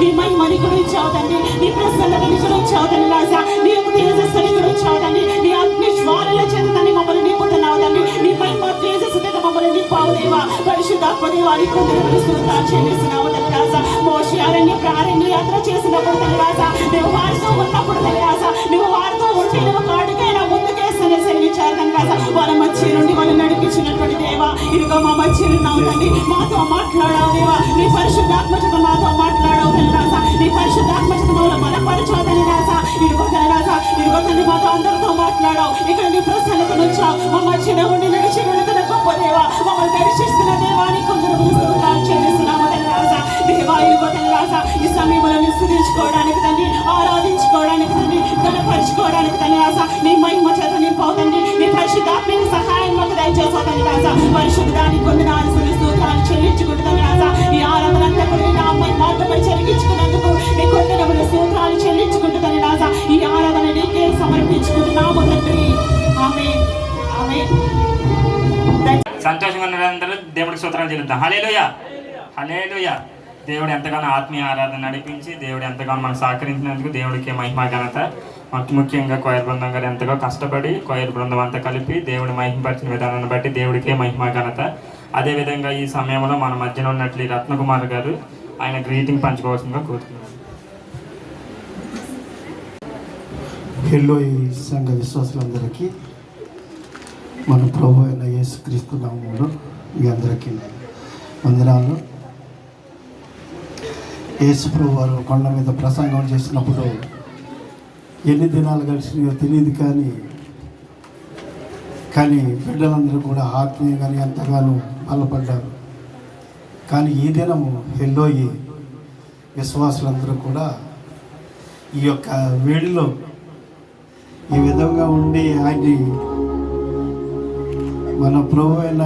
నీ మహిమని గురించావు తండ్రి, నీ ప్రసన్నతని గురించావు తండ్రి రాజా, నీ యొక్క తేజస్సుని గురించావు తండ్రి, నీ అగ్ని జ్వాలల చేత తండ్రి మమ్మల్ని నింపుతున్నావు తండ్రి, నీ మహిమ తేజస్సు చేత మమ్మల్ని నింపావు దేవా. పరిశుద్ధాత్మ దేవానికి కొందరు స్తోత్రాలు చెల్లిస్తున్నావు తండ్రి రాజా. మోషే అరణ్య యాత్ర చేసినప్పుడు తండ్రి రాజా, నువ్వు వారితో ఉన్నప్పుడు తండ్రి రాజా, నువ్వు వారితో ఉంటే నువ్వు కాడుకైనా ముందుకేస్తూనే సెలవిచ్చారు తండ్రి రాజా. వాళ్ళ మధ్య నుండి వాళ్ళు నడిపించినటువంటి దేవా, ఇదిగో మా మధ్య ఉన్నావు తండ్రి, మాతో మాట్లాడావు దేవా. నీ పరిశుద్ధాత్మ చేత మాతో మాట్లాడావు తండ్రి రాజా, నీ పరిశుద్ధాత్మ చేత మమ్మల్ని బలపరచావు తండ్రి రాజా. ఇదిగో తండ్రి రాజా, ఇదిగో తండ్రి మాతో అందరితో మాట్లాడావు. ఇక్కడ నీ ప్రసన్నతను వచ్చావు, మా మధ్యలో ఉండి నడిచి వెళుతున్న గొప్ప దేవా, మమ్మల్ని దర్శిస్తున్న దేవాని కొందరు స్తోత్రాలు చెల్లిస్తున్నాము తండ్రి రాజా. దేవా ఇదిగో తండ్రి రాజా, ఈ సమయంలో స్తుతించుకోవడానికి తండ్రి, ఆరాధించుకోవడానికి తండ్రి, గణపరుచుకోవడానికి తండ్రి రాజా, నీ మహిమ చేత నింపావు తండ్రి, నీ పరిశుద్ధాత్మని పరిశుద్ధానికి వందనాలు స్తోత్రాలు చెల్లించుకుంటున్నాను రాజా. ఈ ఆరాధన అంతా కూడా నా మాటపై జరిగించుకున్నందుకు నీ కొందరు స్తోత్రాలు చెల్లించుకుంటున్నాను రాజా. ఈ ఆరాధన నీకే సమర్పించుకుంటున్నాము తండ్రి. ఆమేన్ ఆమేన్. సంతోషంగా ఉన్నందరూ దేవుడికి స్తోత్రాలు చెల్లిద్దాం. హల్లెలూయా హల్లెలూయా. దేవుడు ఎంతగానో ఆత్మీయ ఆరాధన నడిపించి దేవుడు ఎంతగానో మనకు సహకరించినందుకు దేవుడికి మహిమ ఘనత. ముఖ్యంగా కొయర్ బృందం గారు ఎంతగా కష్టపడి కొయర్ బృందం అంతా కలిపి దేవుడు మహిమపరిచిన విధానాన్ని బట్టి దేవుడికే మహిమ ఘనత. అదేవిధంగా ఈ సమయంలో మన మధ్యన ఉన్నట్లు రత్నకుమార్ గారు ఆయన గ్రీటింగ్ పంచుకోవాల్సిందిగా కోరుతున్నారు. హెల్లో ఈ సంఘ విశ్వాసులందరికీ మన ప్రభు అయిన యేసుక్రీస్తు నామములో మీ అందరికీ వందనాలు. యేసు ప్రభు వారు కొండ మీద ప్రసంగం చేసినప్పుడు ఎన్ని దినాలు కలిసినాయో తెలియదు, కానీ బిడ్డలందరూ కూడా ఆత్మీయంగానే ఎంతగానో బలపడ్డారు. కానీ ఈ దినము హెల్లోయి విశ్వాసులందరూ కూడా ఈ యొక్క వేడిలో ఈ విధంగా ఉండి ఆయన్ని మన ప్రభు అయిన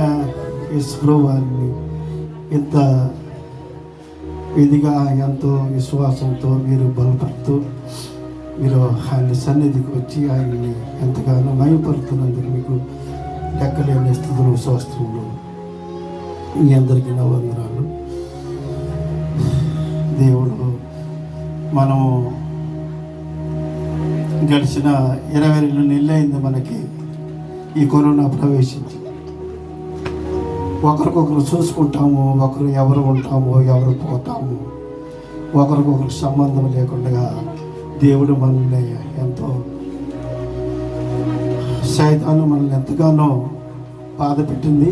యేసు ప్రభు వారిని ఇంత ఇదిగా ఎంతో విశ్వాసంతో మీరు బలపడుతూ మీరు ఆయన సన్నిధికి వచ్చి ఆయన్ని ఎంతగానో మయపడుతున్నందుకు మీకు లెక్కలేని స్థుతులు స్వస్థములు మీ అందరికీ నా వందనాలు. దేవుడు మనము గడిచిన 22 నెలలు అయింది మనకి ఈ కరోనా ప్రవేశించి. ఒకరికొకరు చూసుకుంటాము, ఒకరు ఎవరు ఉంటామో ఎవరు పోతాము, ఒకరికొకరు సంబంధం లేకుండా దేవుడు మనల్ని ఎంతో సైతాను మనల్ని ఎంతగానో బాధ పెట్టింది.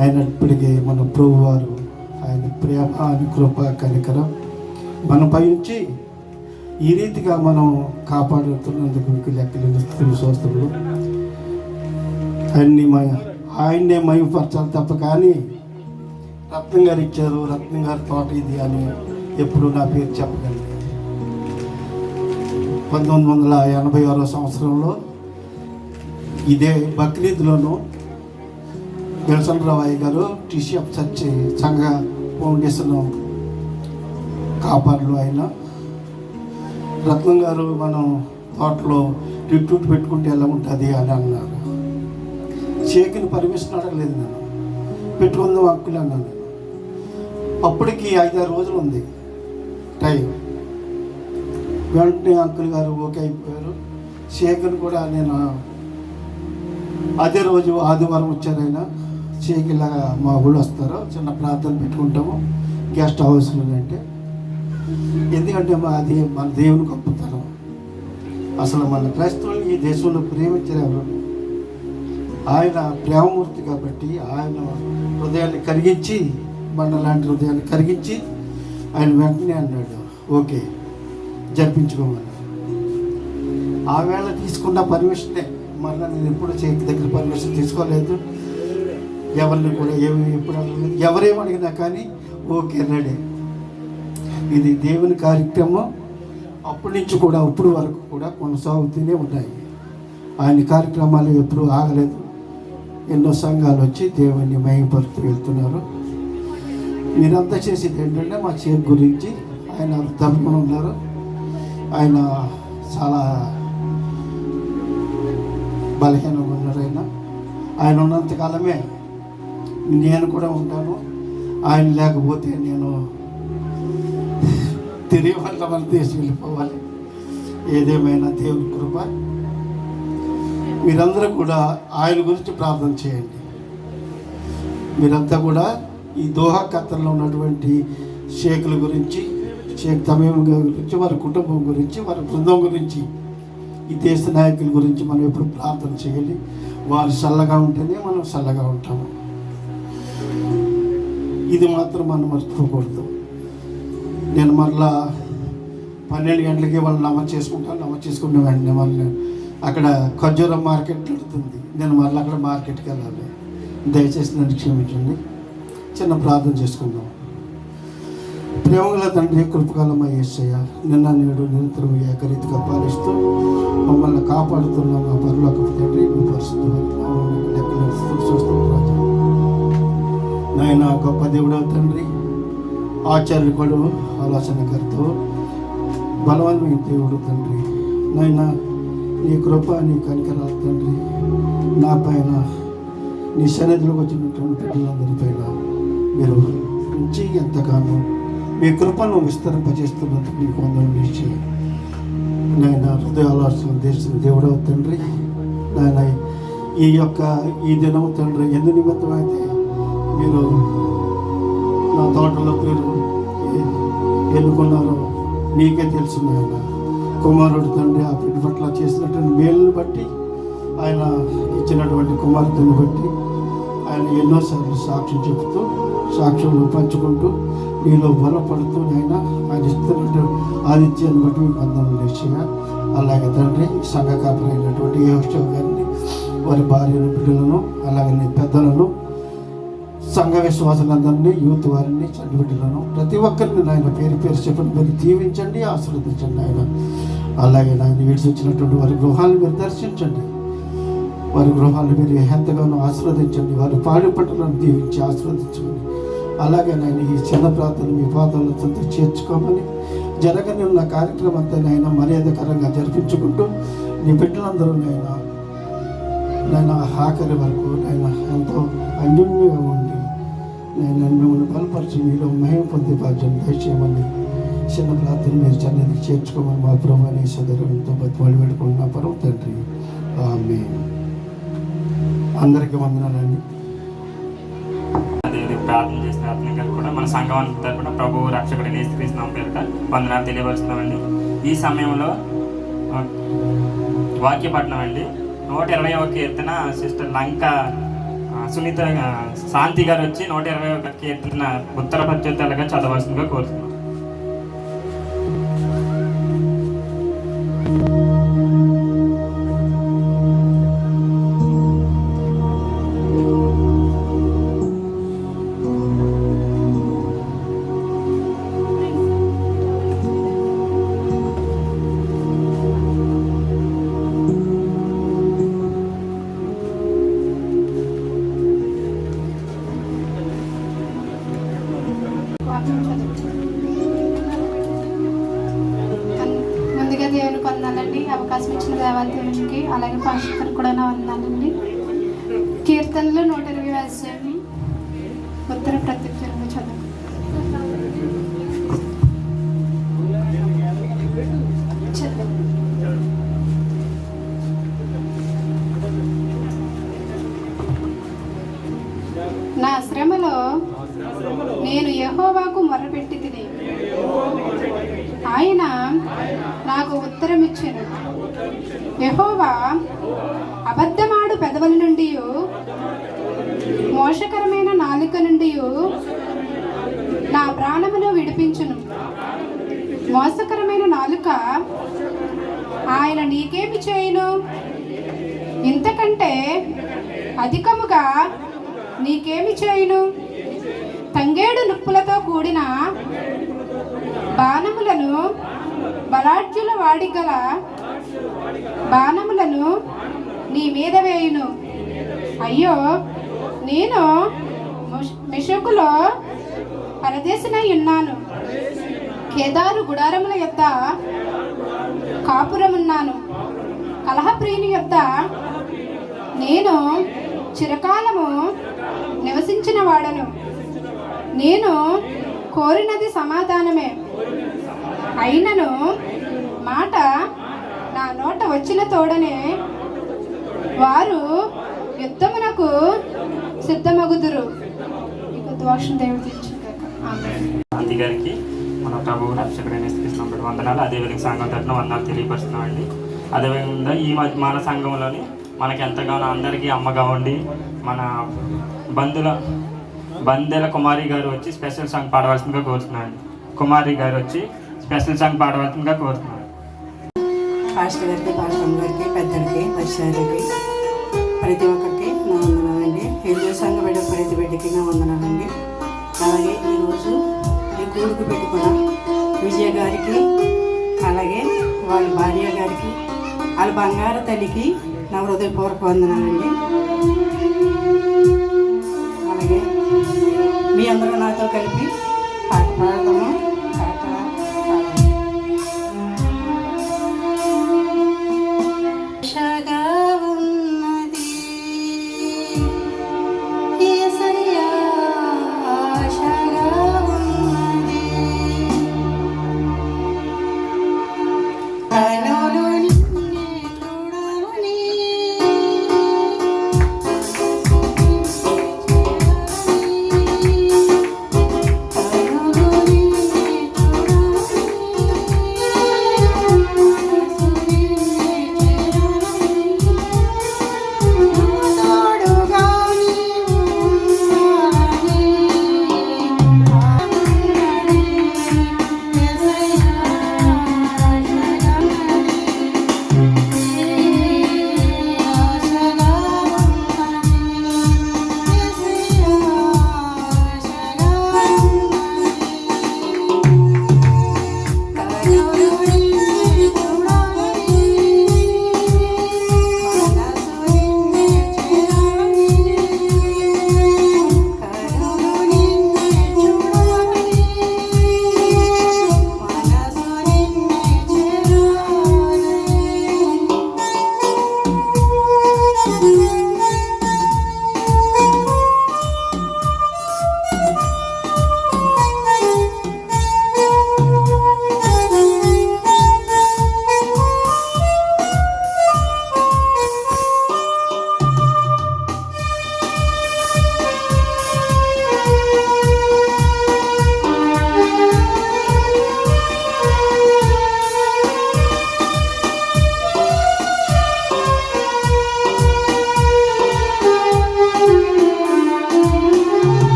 అయినప్పటికీ మన ప్రభువారు ఆయన ప్రేమ కృప కనికరం మనపై ఉంచి ఈ రీతిగా మనం కాపాడుతున్నందుకు మీకు లెక్కలేని స్థితులు స్వస్థములు. ఆయన్నే మహిమపరచాలి తప్ప కానీ రత్నం గారు ఇచ్చారు, రత్నం గారి తోట ఇది అని ఎప్పుడు నా పేరు చెప్పగలను. 1986 సంవత్సరంలో ఇదే బక్రీద్లోను విల్సన్ రావయ్య గారు టీసీఎఫ్ చర్చ్ సంఘ ఫౌండేషన్ కాపాడులు ఆయన రత్నం గారు మనం తోటలో ట్యూట్ పెట్టుకుంటే ఎలా ఉంటుంది అని అన్నారు. షేక్ని పర్మిషన్ అడగలేదు, నేను పెట్టుకుందాం అంకుల్ అన్నాను. నేను అప్పటికి 5-6 రోజులు ఉంది టైం. వెంటనే అంకుల్ గారు ఓకే అయిపోయారు. షేక్ని కూడా నేను అదే రోజు ఆదివారం వచ్చారు ఆయన. షేక్ ఇలాగా మా ఊళ్ళో వస్తారు, చిన్న ప్రార్థన పెట్టుకుంటాము గెస్ట్ హౌస్లో అంటే. ఎందుకంటే అది మన దేవుని గొప్పతనం. అసలు మన క్రైస్తవులు ఈ దేశంలో ప్రేమించారు ఎవరు? ఆయన ప్రేమమూర్తి కాబట్టి ఆయన హృదయాన్ని కరిగించి, లాంటి హృదయాన్ని కరిగించి ఆయన వెంటనే అన్నాడు ఓకే జరిపించుకోమని. ఆ వేళ తీసుకున్న పర్మిషనే. మళ్ళీ నేను ఎప్పుడు చేతి దగ్గర పర్మిషన్ తీసుకోలేదు, ఎవరిని కూడా ఎప్పుడు అడగలేదు. ఎవరేం అడిగినా కానీ ఓకే రెడీ. ఇది దేవుని కార్యక్రమం అప్పటి నుంచి కూడా ఇప్పుడు వరకు కూడా కొనసాగుతూనే ఉన్నాయి. ఆయన కార్యక్రమాలు ఎప్పుడూ ఆగలేదు. ఎన్నో సంఘాలు వచ్చి దేవుని మహిమపరుతూ వెళ్తున్నారు. మీరంతా చేసేది ఏంటంటే మా చేతి గురించి ఆయన తరపున ఉన్నారు. ఆయన చాలా బలహీనంగా ఉన్నారు. ఆయన ఉన్నంతకాలమే నేను కూడా ఉంటాను. ఆయన లేకపోతే నేను తిరిగి మన దేశం వెళ్ళిపోవాలి. ఏదేమైనా దేవుని కృప. మీరందరూ కూడా ఆయన గురించి ప్రార్థన చేయండి. మీరంతా కూడా ఈ దోహా ఖత్తర్లో ఉన్నటువంటి షేకుల గురించి, షేక్ తమీం గురించి, వారి కుటుంబం గురించి, వారి బృందం గురించి, ఈ దేశ నాయకుల గురించి మనం ఎప్పుడు ప్రార్థన చేయాలి. వారు చల్లగా ఉంటేనే మనం చల్లగా ఉంటాము. ఇది మాత్రం మనం మర్చిపోకూడదు. నేను మరలా 12 గంటలకి వాళ్ళు నమోదు చేసుకున్న వెంటనే మళ్ళీ అక్కడ ఖర్జూరం మార్కెట్ నడుతుంది. నేను మళ్ళీ అక్కడ మార్కెట్కి వెళ్ళాలి. దయచేసి నన్ను క్షమించండి. చిన్న ప్రార్థన చేసుకుందాం. ప్రేమగల తండ్రి, కృపకాలమ యేసయ్య, నిన్న నేడు నిరంతరం ఏకరీతిగా పాలిస్తూ మమ్మల్ని కాపాడుతున్న మా పరలోకపు తండ్రి, మీ పరిశుద్ధమైన లెక్కలు చూస్తాం రాజా. గొప్ప దేవుడు తండ్రి, ఆచార్యుడు, ఆలోచనకర్త, బలవంతమైన దేవుడు తండ్రి. నైనా నీ కృప, నీ కనికరాలు తండ్రి నా పైన, నీ సన్నిధిలోకి వచ్చినటువంటి బిడ్డలందరిపైన మీరు ఉంచి ఎంతగానో మీ కృపను విస్తరింపజేస్తున్నందుకు నీకు వందనాలు ఇచ్చి నాయన హృదయాలోచన చేసిన దేవుడు తండ్రి. నాయన ఈ దినం తండ్రి ఎందు నిమిత్తం అయితే మీరు నా తోటలో మీరు ఎన్నుకున్నారో నీకే తెలుసు నాయన. కుమారుడు తండ్రి ఆ బిడ్డ పట్ల చేసినటువంటి మేలును బట్టి, ఆయన ఇచ్చినటువంటి కుమార్తెను బట్టి ఆయన ఎన్నోసార్లు సాక్ష్యం చెబుతూ, సాక్ష్యంలో పంచుకుంటూ, నీలో బలపడుతూ ఆయన ఇస్తున్నట్టు ఆదిత్యాన్ని బట్టి మీకు వందనాలు వేసిగా. అలాగే తండ్రి సంఘ కాపరైనటువంటి యెహోషువ గారిని, వారి భార్యను, బిడ్డలను, అలాగే పెద్దలను, సంఘ విశ్వాసులందరినీ, యూత్ వారిని, చంటి బిడ్డలను, ప్రతి ఒక్కరిని నాయన పేరు పేరు చెప్పండి మీరు దీవించండి, ఆశీర్వదించండి ఆయన. అలాగే నాయన విడిచి వచ్చినటువంటి వారి గృహాలను మీరు దర్శించండి, వారి గృహాలను మీరు ఎంతగానో ఆశీర్వదించండి, వారి పాడి పట్టణాలను దీవించి ఆశీర్వదించండి. అలాగే నాయన ఈ చిన్న ప్రాంతాన్ని మీ పాదాలతో చేర్చుకోమని, జరగని ఉన్న కార్యక్రమం అంతా నాయన మర్యాదకరంగా జరిపించుకుంటూ నీ బిడ్డలందరూ నాయన ఆఖరి వరకు నాయన ఎంతో అన్యోన్యంగా ఉండి నేను మిమ్మల్ని బలపరిచి మీలో మహిమ పొందే బాధ్యం దయచేయమని చిన్న ప్రాంతం మీరు సన్నిధికి చేర్చుకోమని మా ప్రభుని సదరంతో బతిమాలి పెట్టుకుంటున్న పరం తండ్రి. ఆమేన్. అందరికీ వందనాలండి. అదే ప్రార్థన చేసిన రత్న గారు కూడా మన సంఘం అంతా కూడా ప్రభు రక్షకుడు యేసుక్రీస్తు పేరిట వందనాలు తెలియపరుస్తున్నామండి. ఈ సమయంలో వాక్యపట్నం అండి 121 కీర్తన సిస్టర్ లంక సునీత శాంతి గారు వచ్చి 121 కీర్తన ఉత్తర ప్రత్యుత్తరాలుగా చదవాల్సిందిగా కోరుతున్నాం. ముందుగా దేవునికి వందనాలండి, అవకాశం ఇచ్చిన దేవాదేవునికి, అలాగే పాస్టర్ కూడా వందనాలండి. కీర్తనలు 120 అధ్యాయం ఉత్తర ప్రత్యుత్తరంగా చదువు. నా శ్రమలో నేను యెహోవాకు మొర్రపెట్టి తిని, ఆయన నాకు ఉత్తరం ఇచ్చెను. యెహోవా అబద్ధమాడు పెదవుల నుండి, మోసకరమైన నాలుక నుండి నా ప్రాణమును విడిపించును. మోసకరమైన నాలుక ఆయన నీకేమి చేయును? ఇంతకంటే అధికముగా నీకేమి చేయును? తంగేడు నొప్పులతో కూడిన బాణములను, బలాఢ్యుల వాడిగల బాణములను నీ మీద వేయును. అయ్యో, నేను మెషకులో పరదేశినై ఉన్నాను, కేదారు గుడారముల యొద్ద కాపురమున్నాను. కలహప్రియుని యొద్ద నేను చిరకాలము నివసించిన వాడను. నేను కోరినది సమాధానమే, అయినను మాట నా నోట వచ్చిన తోడనే వారు యుద్ధమునకు సిద్ధమగుదురు. దోషం దేవుడు శాంతి గారికి మన ప్రభువు రక్షకుడైన యేసుక్రీస్తు వందనాలు. అదేవిధంగా సంఘం తరఫున వందనాలు తెలియపరుస్తున్నామండి. అదేవిధంగా ఈ మన సంఘంలోని మనకి ఎంతగానో అందరికీ అమ్మగా ఉండి మన బందెల కుమారి గారు వచ్చి స్పెషల్ సాంగ్ పాడవలసిందిగా కోరుతున్నాను. కుమారి గారు వచ్చి స్పెషల్ సాంగ్ పాడవలసిందిగా కోరుతున్నాను. పాస్టర్ గారికి, పాస్టర్ గారికి, పెద్దలకి, పరిచయాలకి, ప్రతి ఒక్కరికి నా వందనాలండి. హిందూ సంఘ బిడ్డ ప్రతి బిడ్డకి నా వందనాలండి. అలాగే ఈరోజు ఈ కూడుకు పెట్టుకున్న విజయ గారికి, అలాగే వాళ్ళ భార్య గారికి, వాళ్ళ బంగారు తల్లికి నా హృదయపూర్వక వందనాలండి. అలాగే మీ యేసయ్యా ఆశగా ఉన్నది. కనులు నిన్నే చూడాలని తోడుగా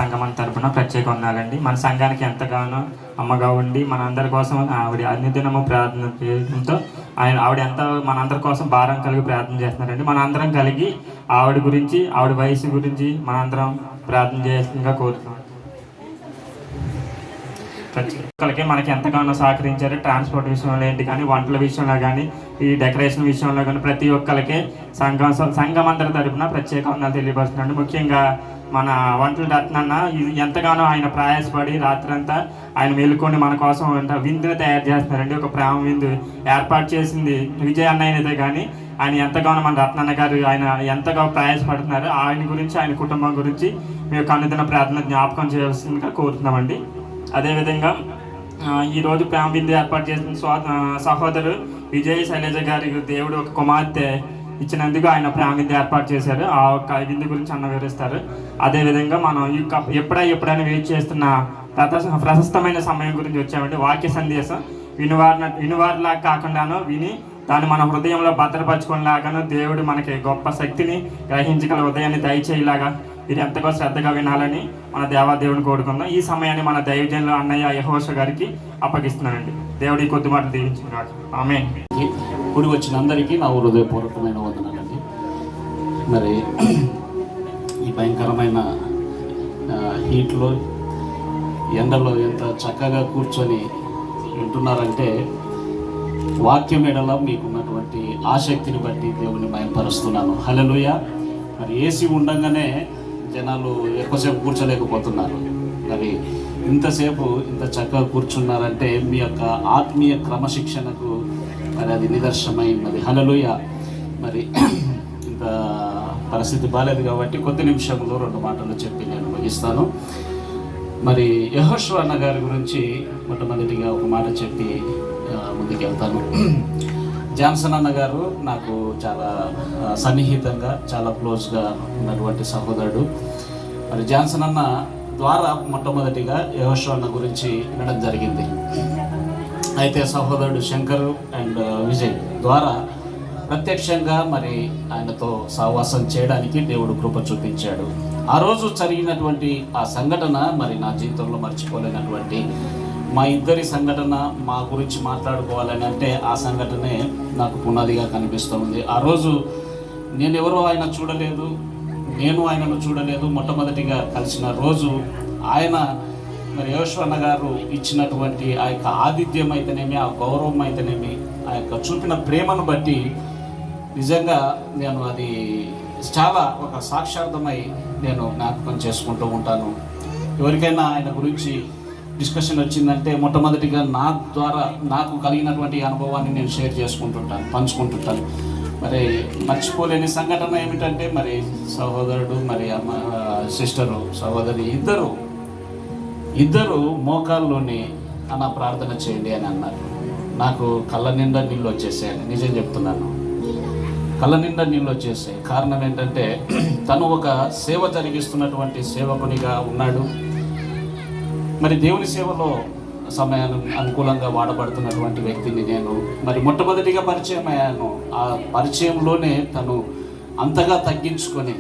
సంఘం తరపున ప్రత్యేక వందనాలండి. మన సంఘానికి ఎంతగానో అమ్మగా ఉండి మనందరి కోసం ఆవిడ అన్నిదినము ప్రార్థన చేయడంతో ఆవిడ ఎంత మనందరి కోసం భారం కలిగి ప్రార్థన చేస్తున్నారండి. మనందరం కలిగి ఆవిడ గురించి, ఆవిడ వయసు గురించి మనందరం ప్రార్థన చేస్తుందిగా కోరుతున్నాం. ప్రతి ఒక్కరికి మనకి ఎంతగానో సహకరించారు. ట్రాన్స్పోర్ట్ విషయంలో ఏంటి కానీ, వంటల విషయంలో కానీ, ఈ డెకరేషన్ విషయంలో కానీ ప్రతి ఒక్కరికి సంఘం అందరి తరపున ప్రత్యేక వందనాలు తెలియపరుస్తున్నాడు. ముఖ్యంగా మన వంటల రత్నన్న ఎంతగానో ఆయన ప్రయాసపడి రాత్రంతా ఆయన మేలుకొని మన కోసం విందుని తయారు చేస్తున్నారండి. ఒక ప్రేమ విందు ఏర్పాటు చేసింది విజయ్ అన్నయ్యనైతే కానీ ఆయన ఎంతగానో మన రత్నన్న గారు ఆయన ఎంతగా ప్రయాసపడుతున్నారు. ఆయన గురించి, ఆయన కుటుంబం గురించి మీ యొక్క అనుదిన ప్రార్థన జ్ఞాపకం చేయాల్సిందిగా కోరుతున్నామండి. అదేవిధంగా ఈరోజు ప్రేమ విందు ఏర్పాటు చేసిన సహోదరు విజయ్ శైలజ గారి దేవుడు ఒక కుమార్తె ఇచ్చినందుకు ఆయన ప్రేమ విందు ఏర్పాటు చేశారు. ఆ ఒక్క విందు గురించి అన్న వివరిస్తారు. అదేవిధంగా మనం ఈ ఎప్పుడైనా వెయిట్ చేస్తున్న ప్రశస్తమైన సమయం గురించి వచ్చామంటే వాక్య సందేశం వినువారిలా కాకుండాను విని దాన్ని మన హృదయంలో భద్రపరచుకునేలాగాను దేవుడు మనకి గొప్ప శక్తిని గ్రహించగల ఉదయాన్ని దయచేయలాగా మీరు ఎంతగా శ్రద్ధగా వినాలని మన దేవాదేవుని కోరుకుందాం. ఈ సమయాన్ని మన దైవజనులు అన్నయ్య యెహోషా గారికి అప్పగిస్తున్నానండి. దేవుడి కొద్ది మాటలు దీవించిన ఆమేన్. కూడి వచ్చిన అందరికీ నా హృదయపూర్వకమైన వందనాలండి. మరి ఈ భయంకరమైన హీట్లో, ఎండలో ఎంత చక్కగా కూర్చొని వింటున్నారంటే వాక్యం ఎడల మీకున్నటువంటి ఆసక్తిని బట్టి దేవుని మయంపరుస్తున్నాను. హల్లెలూయా. మరి ఏసీ ఉండగానే జనాలు ఎక్కువసేపు కూర్చోలేకపోతున్నారు. మరి ఇంతసేపు ఇంత చక్కగా కూర్చున్నారంటే మీ యొక్క ఆత్మీయ క్రమశిక్షణకు మరి అది నిదర్శనమైనది. హల్లెలూయా. మరి ఇంత పరిస్థితి బాలేదు కాబట్టి కొద్ది నిమిషంలో 2 మాటలు చెప్పి నేను ముగిస్తాను. మరి యెహోషువ అన్న గారి గురించి మొట్టమొదటిగా ఒక మాట చెప్పి ముందుకు వెళ్తాను. జాన్సన్ అన్న గారు నాకు చాలా సన్నిహితంగా, చాలా క్లోజ్గా ఉన్నటువంటి సహోదరుడు. మరి జాన్సన్ అన్న ద్వారా మొట్టమొదటిగా యెహోషువ అన్న గురించి వినడం జరిగింది. అయితే సహోదరుడు శంకర్ అండ్ విజయ్ ద్వారా ప్రత్యక్షంగా మరి ఆయనతో సహవాసం చేయడానికి దేవుడు కృప చూపించాడు. ఆ రోజు జరిగినటువంటి ఆ సంఘటన మరి నా జీవితంలో మర్చిపోలేనటువంటి మా ఇద్దరి సంఘటన. మా గురించి మాట్లాడుకోవాలని అంటే ఆ సంఘటనే నాకు పునాదిగా కనిపిస్తుంది. ఆ రోజు నేను ఎవరో ఆయన చూడలేదు, నేను ఆయనను చూడలేదు. మొట్టమొదటిగా కలిసిన రోజు ఆయన మరి యెహోషువ అన్న గారు ఇచ్చినటువంటి ఆ యొక్క ఆతిథ్యం అయితేనేమి, ఆ గౌరవం అయితేనేమి, ఆ యొక్క చూపిన ప్రేమను బట్టి నిజంగా నేను అది చాలా ఒక సాక్షార్థమై నేను జ్ఞాపకం చేసుకుంటూ ఉంటాను. ఎవరికైనా ఆయన గురించి డిస్కషన్ వచ్చిందంటే మొట్టమొదటిగా నా ద్వారా నాకు కలిగినటువంటి అనుభవాన్ని నేను షేర్ చేసుకుంటుంటాను, పంచుకుంటుంటాను. మరి మర్చిపోలేని సంఘటన ఏమిటంటే మరి సహోదరుడు మరి అమ్మ సిస్టరు సహోదరి ఇద్దరు మోకాల్లోని అన్న ప్రార్థన చేయండి అని అన్నారు. నాకు కళ్ళ నిండా నీళ్ళు వచ్చేసాయి. నిజం చెప్తున్నాను, కళ్ళ నిండా నీళ్ళు వచ్చేసాయి. కారణం ఏంటంటే తను ఒక సేవ జరిగిస్తున్నటువంటి సేవకునిగా ఉన్నాడు. మరి దేవుని సేవలో సమయాన్ని అనుకూలంగా వాడబడుతున్నటువంటి వ్యక్తిని నేను మరి మొట్టమొదటిగా పరిచయం అయ్యాను. ఆ పరిచయంలోనే తను అంతగా తగ్గించుకొని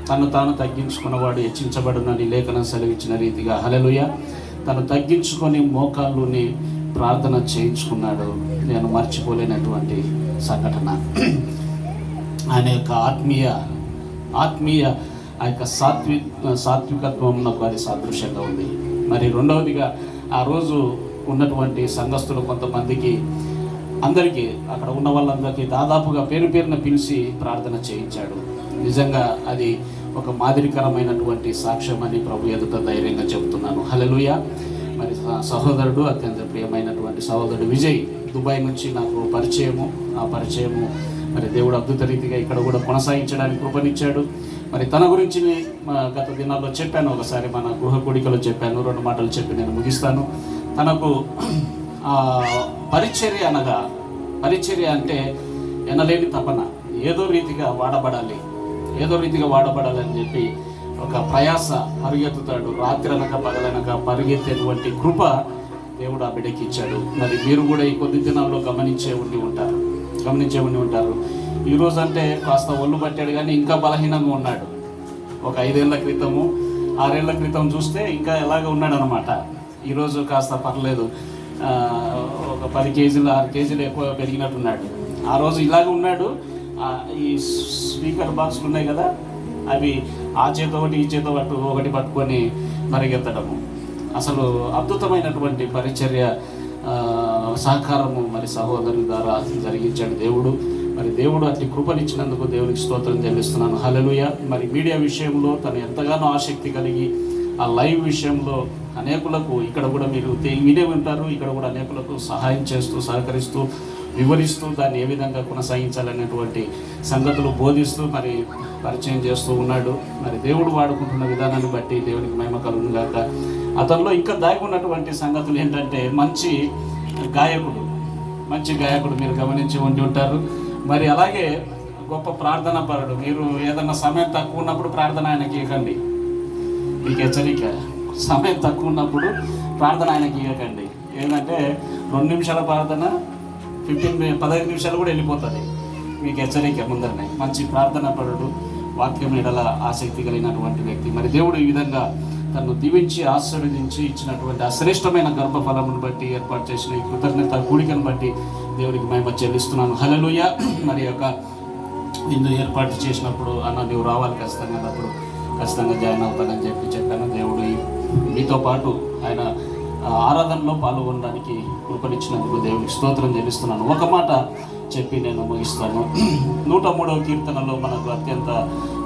తాను తగ్గించుకున్నవాడు హెచ్చించబడునని లేఖనం సెలవిచ్చిన రీతిగా హల్లెలూయా తను తగ్గించుకొని మోకాళ్ళుని ప్రార్థన చేయించుకున్నాడు. నేను మర్చిపోలేనటువంటి సంఘటన. ఆయన యొక్క ఆత్మీయ ఆ యొక్క సాత్వికత్వం నాకు అది సాదృశ్యంగా ఉంది. మరి రెండవదిగా ఆ రోజు ఉన్నటువంటి సంఘస్థులు కొంతమందికి అందరికీ అక్కడ ఉన్న వాళ్ళందరికీ దాదాపుగా పేరున పిలిచి ప్రార్థన చేయించాడు. నిజంగా అది ఒక మాదిరికరమైనటువంటి సాక్ష్యం అని ప్రభు ఎదుట ధైర్యంగా చెబుతున్నాను. హల్లెలూయా. మరి సహోదరుడు అత్యంత ప్రియమైనటువంటి సహోదరుడు విజయ్ దుబాయ్ నుంచి నాకు పరిచయము. ఆ పరిచయము మరి దేవుడు అద్భుత రీతిగా ఇక్కడ కూడా కొనసాగించడానికి కృపనిచ్చాడు. మరి తన గురించి గత దినాల్లో చెప్పాను, ఒకసారి మన గృహ కూడికలో చెప్పాను. 2 మాటలు చెప్పి నేను ముగిస్తాను. తనకు పరిచర్య అంటే ఎనలేని తపన, ఏదో రీతిగా వాడబడాలని చెప్పి ఒక ప్రయాస పరిగెత్తుతాడు. రాత్రి అనక పగలనక పరిగెత్తేటువంటి కృప దేవుడు ఆ బిడ్డకి ఇచ్చాడు. మరి మీరు కూడా ఈ కొద్ది దినాల్లో గమనించే ఉండి ఉంటారు. ఈరోజు అంటే కాస్త ఒళ్ళు పట్టాడు కానీ ఇంకా బలహీనంగా ఉన్నాడు. ఒక 5 ఏళ్ల క్రితము 6 ఏళ్ల క్రితం చూస్తే ఇంకా ఎలాగ ఉన్నాడు అనమాట. ఈరోజు కాస్త పర్లేదు, ఒక 10 కేజీలు 6 కేజీలు ఎక్కువ పెరిగినట్టున్నాడు. ఆ రోజు ఇలాగ ఉన్నాడు. ఈ స్పీకర్ బాక్స్లు ఉన్నాయి కదా, అవి ఆ చేత ఒకటి ఈ చేత ఒకటి పట్టుకొని పరిగెత్తడము. అసలు అద్భుతమైనటువంటి పరిచర్య సహకారము మరి సహోదరుల ద్వారా జరిగించాడు దేవుడు. మరి దేవుడు అతి కృపనిచ్చినందుకు దేవునికి స్తోత్రం చెల్లిస్తున్నాను. హల్లెలూయా. మరి మీడియా విషయంలో తను ఎంతగానో ఆసక్తి కలిగి ఆ లైవ్ విషయంలో అనేకులకు, ఇక్కడ కూడా మీరు వినే ఉంటారు, ఇక్కడ కూడా అనేకులకు సహాయం చేస్తూ సహకరిస్తూ వివరిస్తూ దాన్ని ఏ విధంగా కొనసాగించాలనేటువంటి సంగతులు బోధిస్తూ మరి పరిచయం చేస్తూ ఉన్నాడు. మరి దేవుడు వాడుకుంటున్న విధానాన్ని బట్టి దేవునికి మహిమ కలుగును గాక. అతనిలో ఇంకా దాగి ఉన్నటువంటి సంగతులు ఏంటంటే మంచి గాయకుడు మీరు గమనించి ఉండి ఉంటారు. మరి అలాగే గొప్ప ప్రార్థనా పరుడు. మీరు ఏదన్నా సమయం తక్కువ ఉన్నప్పుడు ప్రార్థన ఆయనకి ఇవ్వకండి, మీకు హెచ్చరిక. సమయం తక్కువ ఉన్నప్పుడు ప్రార్థన ఆయనకి ఇవ్వకండి. ఏంటంటే 2 నిమిషాల ప్రార్థన 15 నిమిషాలు కూడా వెళ్ళిపోతుంది. మీకు హెచ్చరిక ముందరనే. మంచి ప్రార్థనా పరుడు, వాక్యం ఎడల ఆసక్తి కలిగినటువంటి వ్యక్తి. మరి దేవుడు ఈ విధంగా తను దీవించి ఆశీర్వదించి ఇచ్చినటువంటి అశ్రేష్టమైన గర్భఫలమును బట్టి, ఏర్పాటు చేసిన ఈ కృతజ్ఞత కూడికను బట్టి దేవుడికి మహిమ చెల్లిస్తున్నాను. హల్లెలూయా. మరి యొక్క నిన్ను ఏర్పాటు చేసినప్పుడు అన్న నువ్వు రావాలి ఖచ్చితంగా, అప్పుడు ఖచ్చితంగా జాయిన్ అవుతానని చెప్పాను. దేవుడు మీతో పాటు ఆయన ఆరాధనలో పాల్గొనడానికి కృపనిచ్చినందుకు దేవునికి స్తోత్రం చెల్లిస్తున్నాను. ఒక మాట చెప్పి నేను ముగిస్తాను. 103వ కీర్తనలో మనకు అత్యంత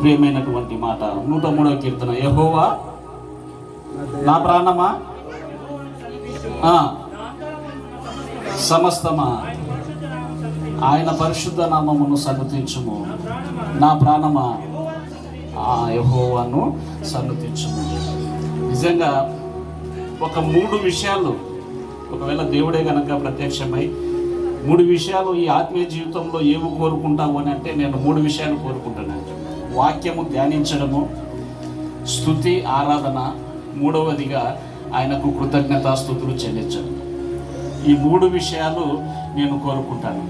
ప్రియమైనటువంటి మాట 103వ కీర్తన. యెహోవా నా ప్రాణమా సమస్తమా ఆయన పరిశుద్ధ నామమును సన్నుతించుము. నా ప్రాణమా యెహోవాను సన్నుతించుము. నిజంగా ఒక 3 విషయాలు, ఒకవేళ దేవుడే కనుక ప్రత్యక్షమై 3 విషయాలు ఈ ఆత్మీయ జీవితంలో ఏమి కోరుకుంటావు అని అంటే నేను 3 విషయాలు కోరుకుంటున్నాను. వాక్యము ధ్యానించడము, స్తుతి ఆరాధన, 3వదిగా ఆయనకు కృతజ్ఞతాస్తుతులు చెల్లించడం. ఈ 3 విషయాలు నేను కోరుకుంటాను.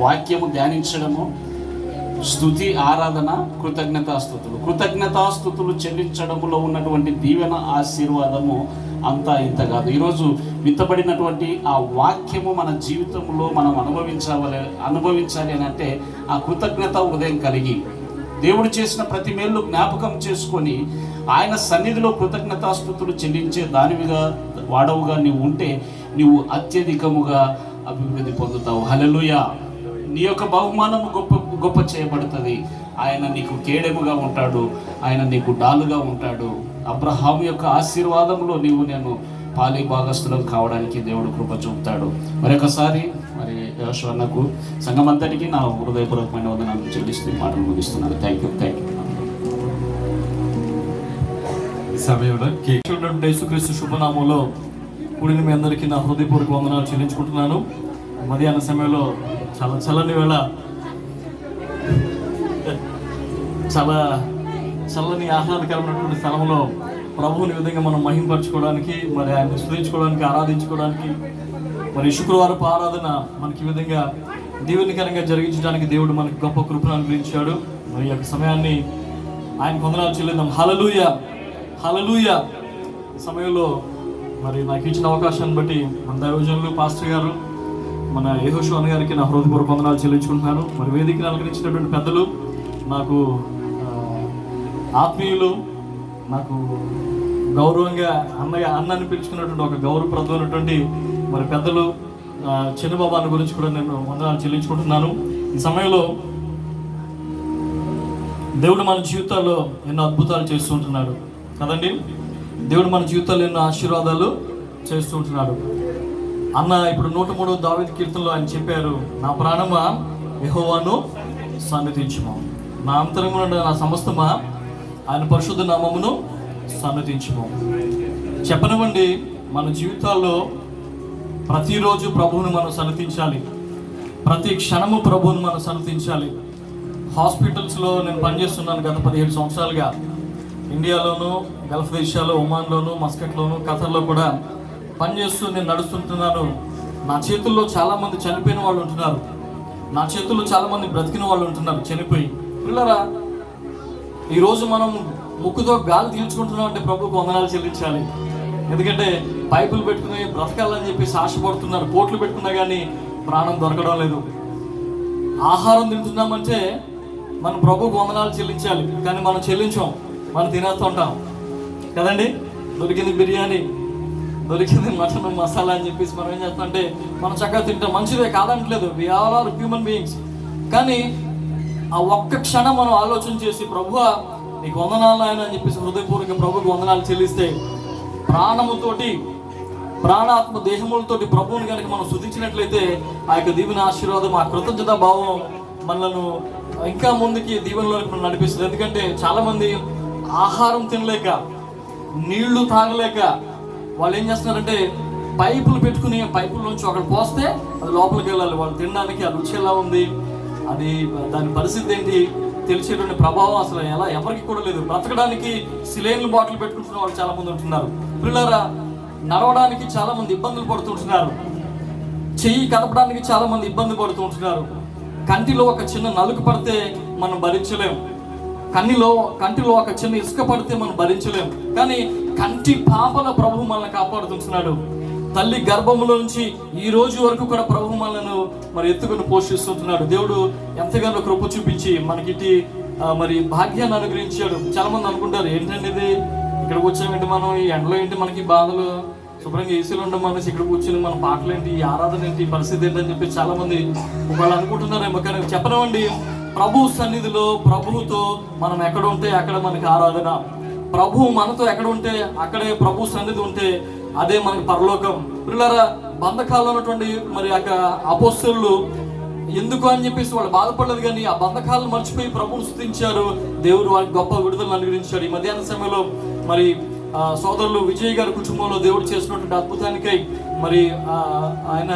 వాక్యము ధ్యానించడము, స్తుతి ఆరాధన, కృతజ్ఞతాస్తుతులు చెల్లించడంలో ఉన్నటువంటి దీవెన ఆశీర్వాదము అంతా ఇంత కాదు. ఈరోజు విత్తబడినటువంటి ఆ వాక్యము మన జీవితంలో మనం అనుభవించాలి అని అంటే ఆ కృతజ్ఞత హృదయం కలిగి దేవుడు చేసిన ప్రతి మేలు జ్ఞాపకం చేసుకొని ఆయన సన్నిధిలో కృతజ్ఞతాస్తుతులు చెల్లించే దానివిగా వాడవుగా నీవు ఉంటే నీవు అత్యధికముగా అభివృద్ధి పొందుతావు. హల్లెలూయా. నీ యొక్క బహుమానము గొప్ప చేయబడుతుంది. ఆయన నీకు కేడెముగా ఉంటాడు, ఆయన నీకు డాలుగా ఉంటాడు. అబ్రహాము యొక్క ఆశీర్వాదంలో నేను పాలి భాగస్థులం కావడానికి దేవుడు కృప చూపుతాడు. మరొకసారి మరి యోషువన్నకు సంఘమంతటికి నా హృదయపూర్వకమైన వందనాలను చెల్లిస్తూ మాటలు ముగిస్తున్నాను. Thank you. ఈ సమయంలో యేసుక్రీస్తు శుభనామంలో కూడిన మీ అందరికీ నా హృదయపూర్వక వందనాలు చెల్లించుకుంటున్నాను. మధ్యాహ్న సమయంలో చాలా చల్లని వేళ, చాలా చల్లని ఆహ్లాదకరమైనటువంటి స్థలంలో ప్రభువుని విధంగా మనం మహింపరచుకోవడానికి, మరి ఆయన స్తుతించుకోవడానికి, ఆరాధించుకోవడానికి, మరి శుక్రవారపు ఆరాధన మనకి ఈ విధంగా దీవెనకరంగా జరిగించడానికి దేవుడు మనకి గొప్ప కృపను అనుగ్రహించాడు. మరి ఈ యొక్క సమయాన్ని ఆయన వందనాలు చెల్లిద్దాం. హల్లెలూయా, హల్లెలూయా. ఈ సమయంలో మరి నాకు ఇచ్చిన అవకాశాన్ని బట్టి మన దైవజనులు పాస్టర్ గారు, మన యెహోషువ అన్న గారికి నా హృదయపూర్వక వందనాలు చెల్లించుకుంటున్నాను. మరి వేదికను అలంకరించినటువంటి పెద్దలు, నాకు ఆత్మీయులు, నాకు గౌరవంగా అన్నని పిలుచుకున్నటువంటి ఒక గౌరవప్రదమైనటువంటి మరి పెద్దలు చిన్నబాబాని గురించి కూడా నేను వందనాలు చెల్లించుకుంటున్నాను. ఈ సమయంలో దేవుడు మన జీవితాల్లో ఎన్నో అద్భుతాలు చేస్తూ ఉంటున్నాడు కదండి. దేవుడు మన జీవితాల్లో ఎన్నో ఆశీర్వాదాలు చేస్తూ ఉంటున్నాడు. అన్న ఇప్పుడు 103వ దావీదు కీర్తనలో ఆయన చెప్పారు, నా ప్రాణమా యెహోవాను సన్నుతించుము, నా అంతరంగమున నా సమస్తమా ఆయన పరిశుద్ధ నామమును సన్నుతించుము. చెప్పనివ్వండి, మన జీవితాల్లో ప్రతిరోజు ప్రభువును మనం సన్నుతించాలి. ప్రతి క్షణము ప్రభువును మనం సన్నుతించాలి. హాస్పిటల్స్లో నేను పనిచేస్తున్నాను గత 17 సంవత్సరాలుగా. ఇండియాలోను, గల్ఫ్ దేశాల్లో, ఒమాన్లోను, మస్కట్లోను, ఖతర్లో కూడా పనిచేస్తూ నేను నడుస్తుంటున్నాను. నా చేతుల్లో చాలామంది చనిపోయిన వాళ్ళు ఉంటున్నారు, నా చేతుల్లో చాలామంది బ్రతికిన వాళ్ళు ఉంటున్నారు చనిపోయి. పిల్లరా, ఈరోజు మనం ముక్కుతో గాలి తీర్చుకుంటున్నాం అంటే ప్రభువుకు వందనాలు చెల్లించాలి. ఎందుకంటే పైపులు పెట్టుకుని బ్రతకాలని చెప్పేసి ఆశపడుతున్నారు. కోట్లు పెట్టుకున్నా కానీ ప్రాణం దొరకడం లేదు. ఆహారం తింటున్నామంటే మనం ప్రభువుకు వందనాలు చెల్లించాలి, కానీ మనం చెల్లించాం, మనం తినేస్తూ ఉంటాం కదండి. దొరికింది బిర్యానీ, దొరికింది మటన్ మసాలా అని చెప్పేసి మనం ఏం చేస్తాం అంటే మనం చక్కగా తింటాం. మంచిదే, కాదనట్లేదు, we all are human beings. కానీ ఆ ఒక్క క్షణం మనం ఆలోచన చేసి ప్రభువా నీకు వందనాలు ఆయన అని చెప్పేసి హృదయపూర్వక ప్రభువుకు వందనాలు చెల్లిస్తే, ప్రాణముతోటి ప్రాణాత్మ దేహములతోటి ప్రభువుని కనుక మనం స్తుతించినట్లయితే ఆ యొక్క దీవెన ఆశీర్వాదం, ఆ కృతజ్ఞతా భావం మనలను ఇంకా ముందుకి దీవెనలోకి మనం నడిపిస్తుంది. ఎందుకంటే చాలామంది ఆహారం తినలేక, నీళ్లు తాగలేక వాళ్ళు ఏం చేస్తున్నారంటే పైపులు పెట్టుకుని పైపుల నుంచి ఒకటి పోస్తే అది లోపలికి వెళ్ళాలి. వాళ్ళు తినడానికి ఆ రుచి ఎలా ఉంది, అది దాని పరిస్థితి ఏంటి తెలిసేటువంటి ప్రభావం అసలు ఎలా ఎవరికి కూడా లేదు. బ్రతకడానికి సిలిండర్ బాటిల్ పెట్టుకుంటున్న వాళ్ళు చాలా మంది ఉంటున్నారు. పిల్లరా, నడవడానికి చాలా మంది ఇబ్బందులు పడుతుంటున్నారు. చెయ్యి కదపడానికి చాలా మంది ఇబ్బంది పడుతూ ఉంటున్నారు. కంటిలో ఒక చిన్న నలుగు పడితే మనం భరించలేం. కంటిలో ఒక చిన్న ఇసుక పడితే మనం భరించలేం. కానీ కంటి పాపల ప్రభు మనల్ని కాపాడుతుంటున్నాడు. తల్లి గర్భములో నుంచి ఈ రోజు వరకు కూడా ప్రభు మనలను మరి ఎత్తుకుని పోషిస్తుంటున్నాడు. దేవుడు ఎంతగానో కృప చూపించి మనకి మరి భాగ్యాన్ని అనుగ్రహించాడు. చాలా మంది అనుకుంటారు ఏంటండి ఇది, ఇక్కడికి వచ్చామేంటి మనం, ఈ ఎండలో ఏంటి మనకి బాధలు, శుభ్రంగా ఏసీలో ఉండడం మనసి ఇక్కడ కూర్చొని మన పాటలు ఏంటి, ఈ ఆరాధన ఏంటి, పరిస్థితి ఏంటి అని చెప్పి చాలా మంది ఒకవేళ అనుకుంటున్నారేమో. కానీ చెప్పనివ్వండి, ప్రభు సన్నిధిలో ప్రభువుతో మనం ఎక్కడ ఉంటే అక్కడ మనకి ఆరాధన. ప్రభు మనతో ఎక్కడ ఉంటే అక్కడే ప్రభు సన్నిధి ఉంటే అదే మనకి పరలోకం. పిల్లరా, బంధకాల్లో ఉన్నటువంటి మరి అపోస్తలులు ఎందుకు అని చెప్పేసి వాళ్ళు బాధపడలేదు, కానీ ఆ బంధకాలను మర్చిపోయి ప్రభువును స్తుతించారు. దేవుడు వాళ్ళకి గొప్ప విడుదలను అనుగ్రహించాడు. ఈ మధ్యాహ్న సమయంలో మరి సోదరులు విజయ్ గారి కుటుంబంలో దేవుడు చేసినటువంటి అద్భుతానికై మరి ఆయన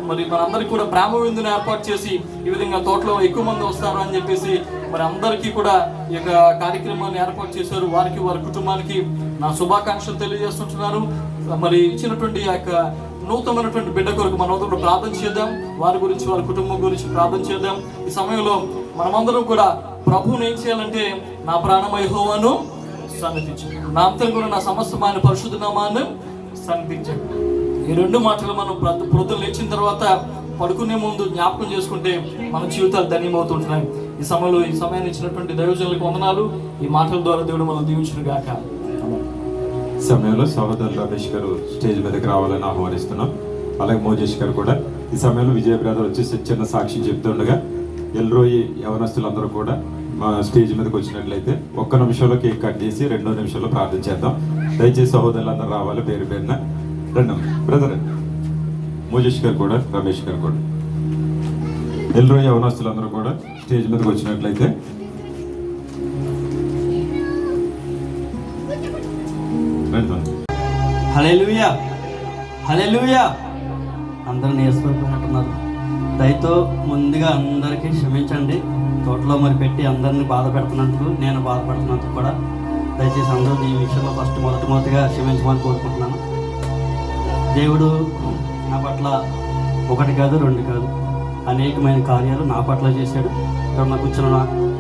మరి మనందరికీ కూడా ప్రేమ విందును ఏర్పాటు చేసి ఈ విధంగా తోటలో ఎక్కువ మంది వస్తారు అని చెప్పేసి మరి అందరికీ కూడా ఈ యొక్క కార్యక్రమాన్ని ఏర్పాటు చేశారు. వారికి వారి కుటుంబానికి నా శుభాకాంక్షలు తెలియజేస్తుంటున్నారు. మరి ఇచ్చినటువంటి ఆ యొక్క నూతనమైనటువంటి బిడ్డ కొరకు మనమందరం ప్రార్థన చేద్దాం. వారి గురించి, వారి కుటుంబం గురించి ప్రార్థన చేద్దాం. ఈ సమయంలో మనమందరం కూడా ప్రభువుని ఏం చేయాలంటే, నా ప్రాణమయ యెహోవాను సన్నిధించు, నా అంతం కూడా నా సమస్తమైన పరిశుద్ధ నామాన్ని సన్నిధించండి. ఈ రెండు మాటలు మనం ప్రొద్దున లేచిన తర్వాత పడుకునే ముందు జ్ఞాపకం చేసుకుంటే మన జీవితాలు ధన్యమవుతుంటున్నాయి. ఈ సమయాన్ని ఇచ్చినటువంటి దైవజనులకు వందనాలు. ఈ మాటల ద్వారా దేవుడు మనం దీవించును గాక. సమయంలో సహోదరు రమేష్ గారు స్టేజ్ మీదకి రావాలని ఆహ్వానిస్తున్నాం. అలాగే మోజేష్ గారు కూడా ఈ సమయంలో విజయ బ్రదర్ వచ్చేసి చిన్న సాక్షి చెప్తుండగా ఎల్రోయి యవనస్తులందరూ కూడా మా స్టేజ్ మీదకి వచ్చినట్లయితే 1 నిమిషంలో కేక్ కట్ చేసి 2వ నిమిషంలో ప్రార్థన చేద్దాం. దయచేసి సహోదరులందరూ రావాలి పేరు పేరున. బ్రదర్ మోజేష్ గారు కూడా, రమేష్ గారు కూడా, ఎల్రోయి యవనస్తులందరూ కూడా స్టేజ్ మీదకి వచ్చినట్లయితే హల్లెలూయా, హల్లెలూయా. అందరూ నేర్చుకుంటున్నారు. దయతో ముందుగా అందరికీ క్షమించండి. తోటలో మరి పెట్టి అందరినీ బాధ పెడుతున్నందుకు, నేను బాధపడుతున్నందుకు కూడా దయచేసి అందరూ ఈ విషయంలో మొదటిగా క్షమించమని కోరుకుంటున్నాను. దేవుడు నా పట్ల 1 కాదు 2 కాదు అనేకమైన కార్యాలు నా పట్ల చేశాడు. ఇక్కడ నాకు వచ్చిన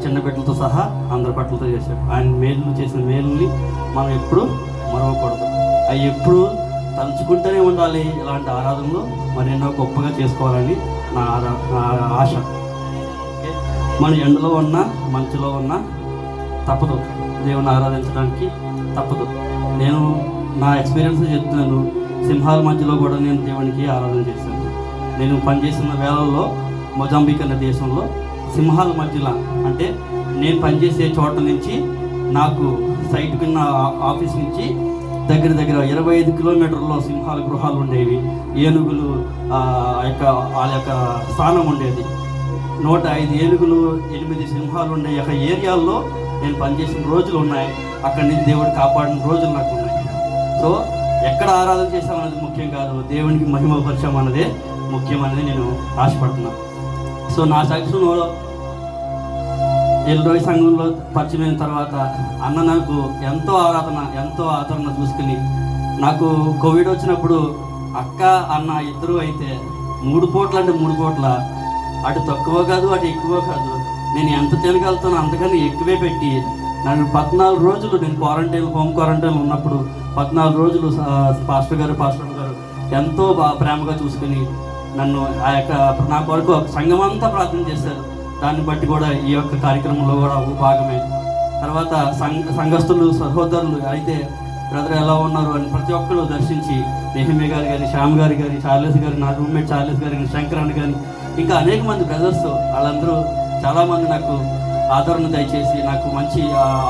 చిన్న బిడ్డలతో సహా అందరి పట్లతో చేశాడు. ఆయన మేలు చేసిన మేలుని మనం ఎప్పుడు మరవకూడదు. అవి ఎప్పుడు తలుచుకుంటూనే ఉండాలి. ఇలాంటి ఆరాధనలు మరెన్నో గొప్పగా చేసుకోవాలని నా ఆశ. మన ఎండలో ఉన్నా మంచులో ఉన్నా తప్పదు, దేవుని ఆరాధించడానికి తప్పదు. నేను నా ఎక్స్పీరియన్స్ చెప్తున్నాను. సింహాల మధ్యలో కూడా నేను దేవునికి ఆరాధన చేశాను. నేను పనిచేసిన వేళల్లో మొజాంబిక్ అనే దేశంలో సింహాల మధ్యలో, అంటే నేను పనిచేసే చోట నుంచి నాకు సైట్కి ఉన్న ఆఫీస్ నుంచి దగ్గర 25 కిలోమీటర్లో సింహాల గృహాలు ఉండేవి. ఏనుగులు వాళ్ళ యొక్క స్థానం ఉండేది. 105 ఏనుగులు, 8 సింహాలు ఉండే యొక్క ఏరియాల్లో నేను పనిచేసిన రోజులు ఉన్నాయి. అక్కడి నుంచి దేవుడు కాపాడిన రోజులు నాకు ఉన్నాయి. సో ఎక్కడ ఆరాధన చేశామన్నది ముఖ్యం కాదు, దేవునికి మహిమపరచామన్నదే ముఖ్యమనేది నేను ఆశపడుతున్నాను. సో నా సాక్షిలో ఎల్రోయి సంఘంలో పరిచయమైన తర్వాత అన్న నాకు ఎంతో ఆదరణ చూసుకుని, నాకు కోవిడ్ వచ్చినప్పుడు అక్క అన్న ఇద్దరు అయితే 3 పూటలు అంటే 3 పూట్ల, అటు తక్కువ కాదు అటు ఎక్కువ కాదు, నేను ఎంత తినగలుగుతానో అంతకన్నా ఎక్కువే పెట్టి నన్ను 14 రోజులు నేను హోమ్ క్వారంటైన్ ఉన్నప్పుడు 14 రోజులు పాస్టర్ గారు ఎంతో ప్రేమగా చూసుకుని నన్ను ఆ యొక్క నా కొరకు సంఘం అంతా ప్రార్థన చేశారు. దాన్ని బట్టి కూడా ఈ యొక్క కార్యక్రమంలో కూడా ఒక భాగమే. తర్వాత సంఘస్థులు సహోదరులు అయితే బ్రదర్ ఎలా ఉన్నారు అని ప్రతి ఒక్కరు దర్శించి నెహమ్య గారు కానీ, శ్యామ్ గారు కానీ, చార్లెస్ గారు, నా రూమ్మేట్ చార్లెస్ గారు కానీ, శంకరన్ కానీ, ఇంకా అనేక మంది బ్రదర్స్ వాళ్ళందరూ చాలామంది నాకు ఆదరణ దయచేసి, నాకు మంచి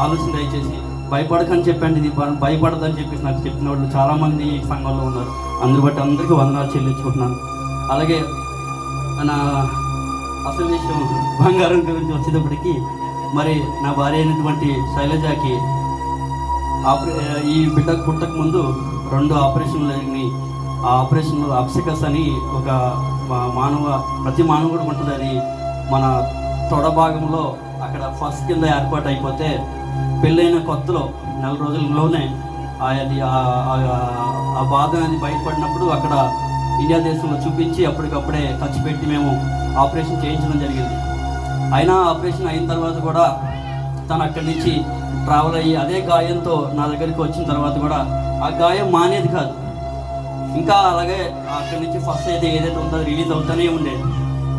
ఆలోచన దయచేసి, భయపడకని చెప్పండి, ఇది భయపడదని చెప్పేసి నాకు చెప్పిన వాళ్ళు చాలామంది ఈ సంఘంలో ఉన్నారు. అందుని బట్టి అందరికీ వందనాలు చెల్లించుకుంటున్నాను. అలాగే నా అసలు విషయం బంగారం గురించి వచ్చేటప్పటికి మరి నా భార్య అయినటువంటి శైలజకి ఈ బిడ్డ పుట్టక ముందు 2 ఆపరేషన్లు జరిగినాయి. ఆ ఆపరేషన్లో అప్సికస్ అని ఒక ప్రతి మానవుడు ఉంటుంది. అది మన తొడ భాగంలో అక్కడ ఫస్ట్ కింద ఏర్పాటు అయిపోతే పెళ్ళైన కొత్తలో 4 రోజుల్లోనే అది ఆ బాధ అనేది బయటపడినప్పుడు అక్కడ ఇండియా దేశంలో చూపించి అప్పటికప్పుడే ఖర్చు పెట్టి మేము ఆపరేషన్ చేయించడం జరిగింది. అయినా ఆపరేషన్ అయిన తర్వాత కూడా తను అక్కడి నుంచి ట్రావెల్ అయ్యి అదే గాయంతో నా దగ్గరికి వచ్చిన తర్వాత కూడా ఆ గాయం మానేది కాదు. ఇంకా అలాగే అక్కడి నుంచి ఫస్ట్ అయితే ఏదైతే ఉందో రిలీజ్ అవుతూనే ఉండేది.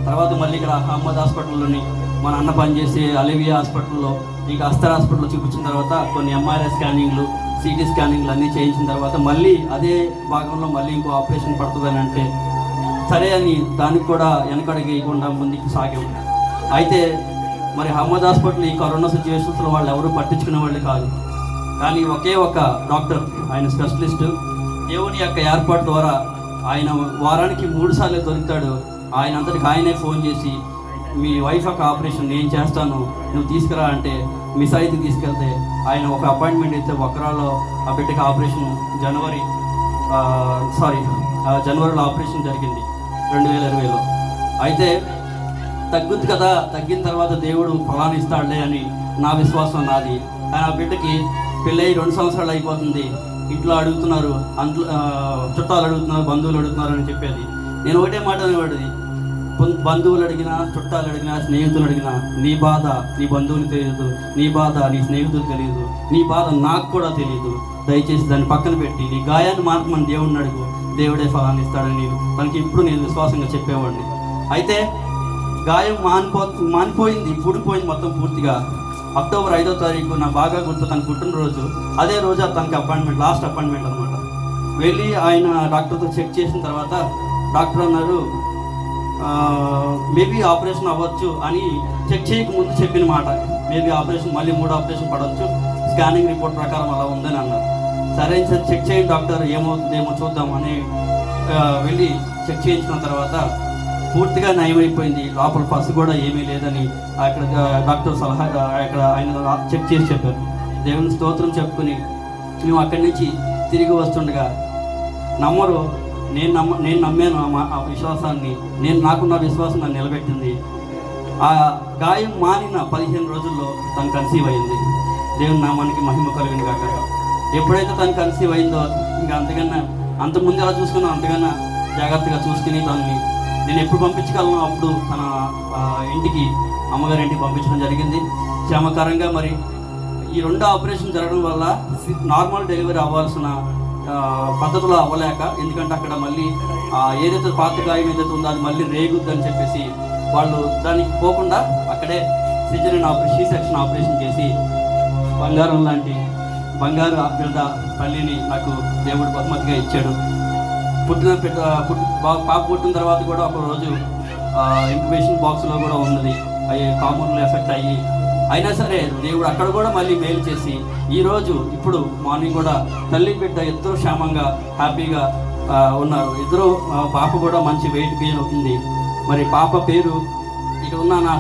తర్వాత మళ్ళీ ఇక్కడ అహ్మద్ హాస్పిటల్లోని మన అన్న పనిచేసే అలివియా హాస్పిటల్లో, ఇంకా అస్తర్ హాస్పిటల్లో చూపించిన తర్వాత కొన్ని ఎంఆర్ఐ స్కానింగ్లు, సిటీ స్కానింగ్లు అన్నీ చేయించిన తర్వాత మళ్ళీ అదే భాగంలో మళ్ళీ ఇంకో ఆపరేషన్ పడుతుందని అంటే సరే అని దానికి కూడా వెనకడికి వేయకుండా ముందుకు సాగాం. అయితే మరి అహ్మద్ హాస్పిటల్ ఈ కరోనా సిచ్యువేషన్స్లో వాళ్ళు ఎవరు పట్టించుకునే వాళ్ళు కాదు. కానీ ఒకే ఒక డాక్టర్, ఆయన స్పెషలిస్ట్, దేవుని యొక్క ఏర్పాటు ద్వారా ఆయన వారానికి 3 సార్లు దొరుకుతాడు. ఆయన అంతటికి ఆయనే ఫోన్ చేసి మీ వైఫ్ యొక్క ఆపరేషన్ నేను చేస్తాను, నువ్వు తీసుకురా అంటే మిస్ అయితే తీసుకెళ్తే ఆయన ఒక అపాయింట్మెంట్ ఇస్తే వక్రాలో ఆ బిడ్డకి ఆపరేషన్ జనవరిలో ఆపరేషన్ జరిగింది 2020లో. అయితే తగ్గుద్ది కదా, తగ్గిన తర్వాత దేవుడు ఫలాన్ని ఇస్తాడులే అని నా విశ్వాసం నాది. కానీ ఆ బిడ్డకి పెళ్ళై 2 సంవత్సరాలు అయిపోతుంది. ఇంట్లో అడుగుతున్నారు, చుట్టాలు అడుగుతున్నారు, బంధువులు అడుగుతున్నారు అని చెప్పేది. నేను ఒకటే మాట అనేవాడిది, బంధువులు అడిగినా, చుట్టాలు అడిగినా, స్నేహితులు అడిగినా, నీ బాధ నీ బంధువులు తెలియదు, నీ బాధ నీ స్నేహితులు తెలియదు, నీ బాధ నాకు కూడా తెలియదు. దయచేసి దాన్ని పక్కన పెట్టి నీ గాయాన్ని మాత్రం దేవుడిని అడుగు, దేవుడే ఫలాన్ని ఇస్తాడని తనకి ఇప్పుడు నేను విశ్వాసంగా చెప్పేవాడిని. అయితే గాయం మానిపోయింది, పూడిపోయింది మొత్తం పూర్తిగా. అక్టోబర్ 5వ తారీఖు నా బాగా గుర్తు, తన పుట్టినరోజు. అదే రోజు తనకి అపాయింట్మెంట్, లాస్ట్ అపాయింట్మెంట్ అనమాట. వెళ్ళి ఆయన డాక్టర్తో చెక్ చేసిన తర్వాత డాక్టర్ అన్నారు మేబీ ఆపరేషన్ అవ్వచ్చు అని చెక్ చేయకముందు చెప్పిన మాట. మేబీ ఆపరేషన్ మళ్ళీ 3 ఆపరేషన్ పడవచ్చు, స్కానింగ్ రిపోర్ట్ ప్రకారం అలా ఉందని అన్నారు. సరే సార్ చెక్ చేయండి డాక్టర్, ఏమవుతుందేమో చూద్దాం అని వెళ్ళి చెక్ చేయించిన తర్వాత పూర్తిగా నయమైపోయింది. లోపల ఫస్ట్ కూడా ఏమీ లేదని అక్కడ డాక్టర్ సలహా అక్కడ ఆయన చెక్ చేసి చెప్పారు. దేవుని స్తోత్రం చెప్పుకుని మేము అక్కడి నుంచి తిరిగి వస్తుండగా నమ్మరు, నేను నమ్మాను ఆ విశ్వాసాన్ని. నాకున్న విశ్వాసం నన్ను నిలబెట్టింది. ఆ గాయం మానిన 15 రోజుల్లో తను కన్సీవ్ అయింది. దేవుని నామానికి మహిమ కలిగింది కాక. ఎప్పుడైతే తను కన్సీవ్ అయిందో ఇంకా అంతకన్నా అంతకుముందు ఎలా చూసుకున్నా అంతకన్నా జాగ్రత్తగా చూసుకుని తనని నేను ఎప్పుడు పంపించగలను అప్పుడు తన ఇంటికి, అమ్మగారి ఇంటికి పంపించడం జరిగింది క్షేమకరంగా. మరి ఈ 2 ఆపరేషన్ జరగడం వల్ల నార్మల్ డెలివరీ అవ్వాల్సిన పద్ధతిలో అవ్వలేక, ఎందుకంటే అక్కడ మళ్ళీ ఏదైతే పాత గాయం ఏదైతే ఉందో అది మళ్ళీ రేగుద్దని చెప్పేసి వాళ్ళు దానికి పోకుండా అక్కడే సి సెక్షన్ ఆపరేషన్ చేసి బంగారం లాంటి బంగారు బిడ్డ తల్లిని నాకు దేవుడు బహుమతిగా ఇచ్చాడు. పాప పుట్టిన తర్వాత కూడా ఒక రోజు ఇంక్యుబేషన్ బాక్స్లో కూడా ఉన్నది, అవి హార్మోన్లు ఎఫెక్ట్ అయ్యి అయినా సరే దేవుడు అక్కడ కూడా మళ్ళీ మేలు చేసి ఈరోజు ఇప్పుడు మార్నింగ్ కూడా తల్లి బిడ్డ ఇద్దరు క్షేమంగా హ్యాపీగా ఉన్నారు. ఇద్దరు పాప కూడా మంచి వెయిట్ గెయిన్ అవుతుంది. మరి పాప పేరు ఇక్కడ ఉన్న నా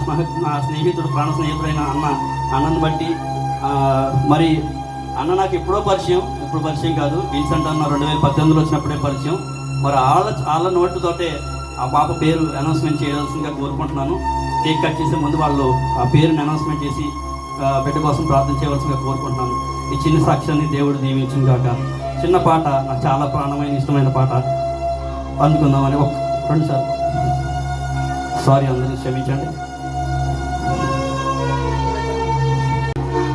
స్నేహితుడు, ప్రాణ స్నేహితుడైన అన్నను బట్టి మరి అన్న నాకు ఎప్పుడో పరిచయం, ఇప్పుడు పరిచయం కాదు, విన్సెంట్ అన్న 2018లో వచ్చినప్పుడే పరిచయం. మరి వాళ్ళ నోటుతోటే ఆ పాప పేరు అనౌన్స్మెంట్ చేయాల్సిందిగా కోరుకుంటున్నాను. కేక్ కట్ చేసే ముందు వాళ్ళు ఆ పేరుని అనౌన్స్మెంట్ చేసి బిడ్డ కోసం ప్రార్థన చేయవలసిందిగా కోరుకుంటున్నాను. ఈ చిన్న సాక్ష్యాన్ని దేవుడు దీవించిన కాక. చిన్న పాట నాకు చాలా ప్రాణమైన ఇష్టమైన పాట అందుకుందామని 2 సార్లు సారీ అందరినీ క్షమించండి.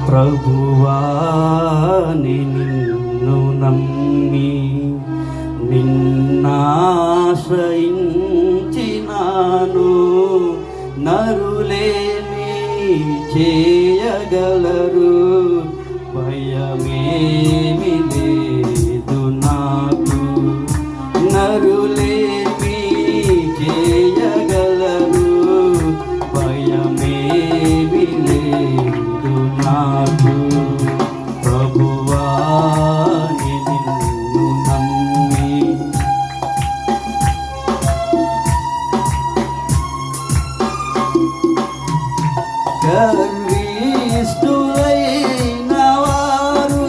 ప్రభువాని నిన్ను నమ్మి నిన్నాశ్రయించినాను, నరులేమి చేయగలరు, భయమేమి లేదు నాకు. నరులేమి చేయగలరు, భయమేమి లేదు నాకు. ప్రభువాని నిన్ను నమ్మి గర్విష్ఠులైన వారు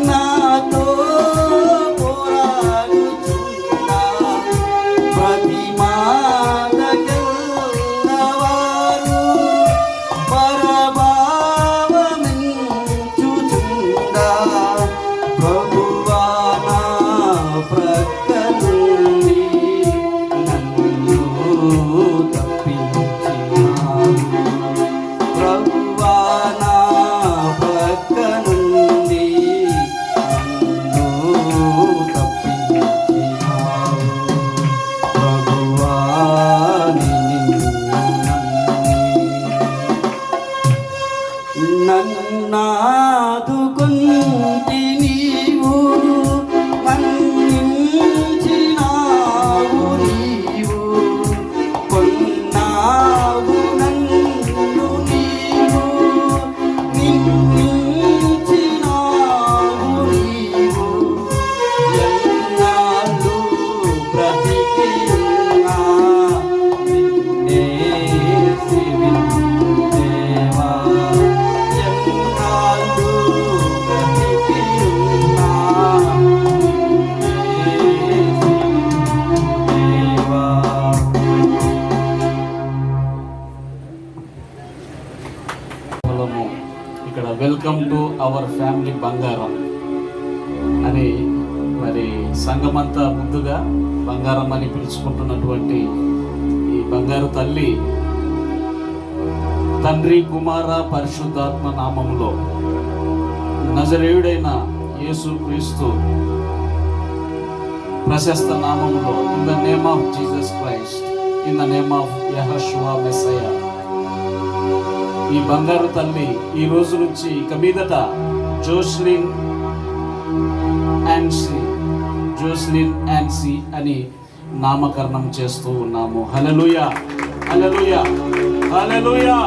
నాతో పోరాడుచున్నా, ప్రతిమానగలవారు పరభావమించుచుండా, ప్రభువా నా ప్రక్క నుండి నన్ను తప్పించినావు. ప్రభువా నా ప్రక్క నుండి నన్ను తప్పించినావు. ప్రభువా నిన్ను నమ్మి నన్నాదుకుంటి నీవు, మన్నించినావు నీవు, కొన్నావు నన్ను నీవు, నిన్నించినావు నీవు. ఎన్నాళ్ళు బ్రతికియున్నా నిన్నే సేవింతుదేవా. ఎన్నాళ్ళు బ్రతికియున్నా నిన్నే సేవింతుదేవా. పొలము ఇక్కడ వెల్కమ్ టు అవర్ ఫ్యామిలీ బంగారం అని మరి సంఘమంతా ముద్దుగా బంగారం అని పిలుచుకుంటున్నటువంటి ఈ బంగారు తల్లి తండ్రి కుమార పరిశుద్ధాత్మ నామములో నజరేయుడైన యేసు క్రీస్తు ప్రశస్త నామములో in the name of Jesus Christ, in the name of Yehoshua Messiah, ఈ బంగారు తల్లి ఈ రోజు నుంచి ఇక మీదట జోస్లిన్ యాన్సీ అని నామకరణం చేస్తూ ఉన్నాము. హల్లెలూయా, హల్లెలూయా, హల్లెలూయా.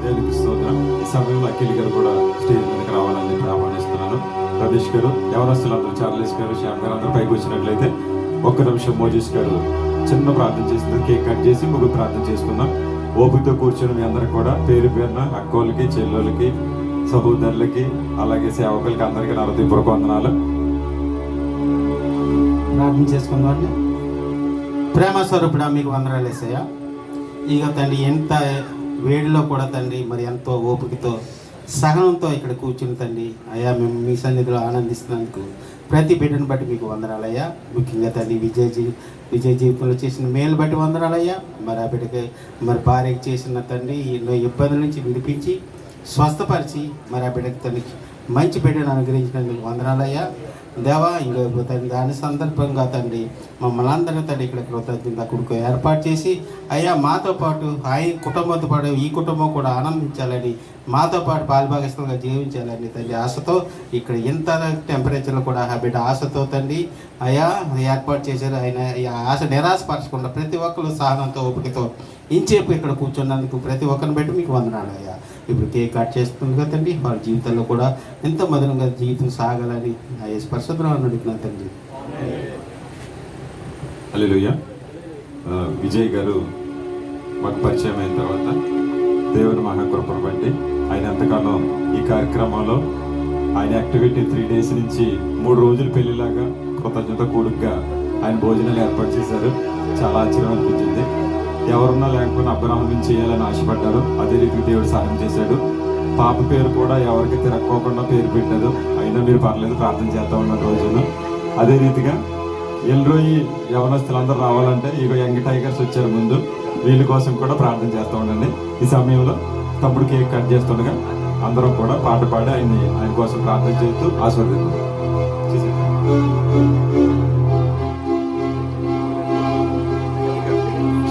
దేవునికి స్తోత్రం. ఈ సమయంలో అఖిల్ గారు కూడా స్టేజ్ మీదకి రావాలని చెప్పి ఆహ్వానిస్తున్నాను. రమేష్ గారు, యవనస్తులందరూ, చార్లెస్ గారు, శ్యామ్ గారు అందరూ పైకి వచ్చినట్లయితే ఒక్క నిమిషం మోజేష్ గారు చిన్న ప్రార్థన చేసింది, కేక్ కట్ చేసి ముగ్గురు ప్రార్థన చేసుకుందాం. ఓపికతో కూర్చొని మీ అందరికి కూడా పేరు పేరున అక్కోళ్ళకి, చెల్లెళ్ళకి, సహోదరులకి, అలాగే సేవకులకి అందరికీ నా హృదయపూర్వక వందనాలు. ప్రార్థన చేసుకుందాం. ప్రేమ స్వరూపుడా మీకు వందనాలు యేసయ్యా. ఇక తండ్రి ఎంత వేడిలో కూడా తండ్రి మరి ఎంతో ఓపికతో సహనంతో ఇక్కడ కూర్చుని తండ్రి అయ్యా మేము మీ సన్నిధిలో ఆనందిస్తున్నందుకు ప్రతి బిడ్డను బట్టి మీకు వందనాలయ్యా. ముఖ్యంగా తండ్రి విజయ్ జీవితంలో చేసిన మేలు బట్టి వందనాలయ్యా. మరి ఆ బిడ్డకి మరి భార్యకి చేసిన తండ్రి ఎన్నో ఇబ్బందుల నుంచి విడిపించి స్వస్థపరిచి మరి ఆ బిడ్డకి తండ్రికి మంచి బిడ్డను అనుగ్రహించినందుకు వందనాలయ్యా. దేవా ఇంకా తండ్రి దాని సందర్భంగా తండ్రి మమ్మల్ని అందరినీ తండ్రి ఇక్కడ కృతజ్ఞత కొడుకు ఏర్పాటు చేసి అయ్యా మాతో పాటు ఆయన కుటుంబంతో పాటు ఈ కుటుంబం కూడా ఆనందించాలని, మాతో పాటు పాలుభాగస్థంగా జీవించాలని తండ్రి ఆశతో ఇక్కడ ఇంత టెంపరేచర్లో కూడా ఆ బిడ్డ ఆశతో తండ్రి అయ్యా ఏర్పాటు చేశారు. ఆయన ఈ ఆశ నిరాశపరచకుండా ప్రతి ఒక్కరు సహనంతో ఓపికతో ఇంచేపు ఇక్కడ కూర్చున్నందుకు ప్రతి ఒక్కరిని బట్టి మీకు వందనాలు అయ్యా. ఇప్పుడు కేక్ కట్ చేస్తుంది కదండి, వాళ్ళ జీవితంలో కూడా ఎంతో మధురంగా జీవితం సాగాలని ఆ యేసు పరిశుద్ధనామమున అడుగుతున్నాను తండ్రి. హల్లెలూయా. విజయ్ గారు మాకు పరిచయం అయిన తర్వాత దేవుని మహాకృపను బట్టి ఆయన ఎంతగానో ఈ కార్యక్రమంలో ఆయన యాక్టివిటీ 3 days నుంచి 3 రోజులు పెళ్లిలాగా కృతజ్ఞత కూడుకుగా ఆయన భోజనాలు ఏర్పాటు చేశారు. చాలా ఆశ్చర్యం అనిపించింది. ఎవరున్నా లేకపోయినా అబ్రహాం నుంచి చేయాలని ఆశపడ్డారు. అదే రీతికి దేవుడు సహాయం చేశాడు. పాప పేరు కూడా ఎవరికి తిరక్కోకుండా పేరు పెట్టారు. అయినా మీరు పర్లేదు ప్రార్థన చేస్తా ఉన్న రోజున. అదే రీతిగా ఎల్రోయి యవనస్తులందరూ రావాలంటే ఇక యంగ్ టైగర్స్ వచ్చారు ముందు. వీళ్ళ కోసం కూడా ప్రార్థన చేస్తూ ఉండండి. ఈ సమయంలో తప్పుడు కేక్ కట్ చేస్తుండగా అందరం కూడా పాట పాడి ఆయన కోసం ప్రార్థన చేస్తూ ఆశీర్వదిద్దాం.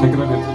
శంకర గారు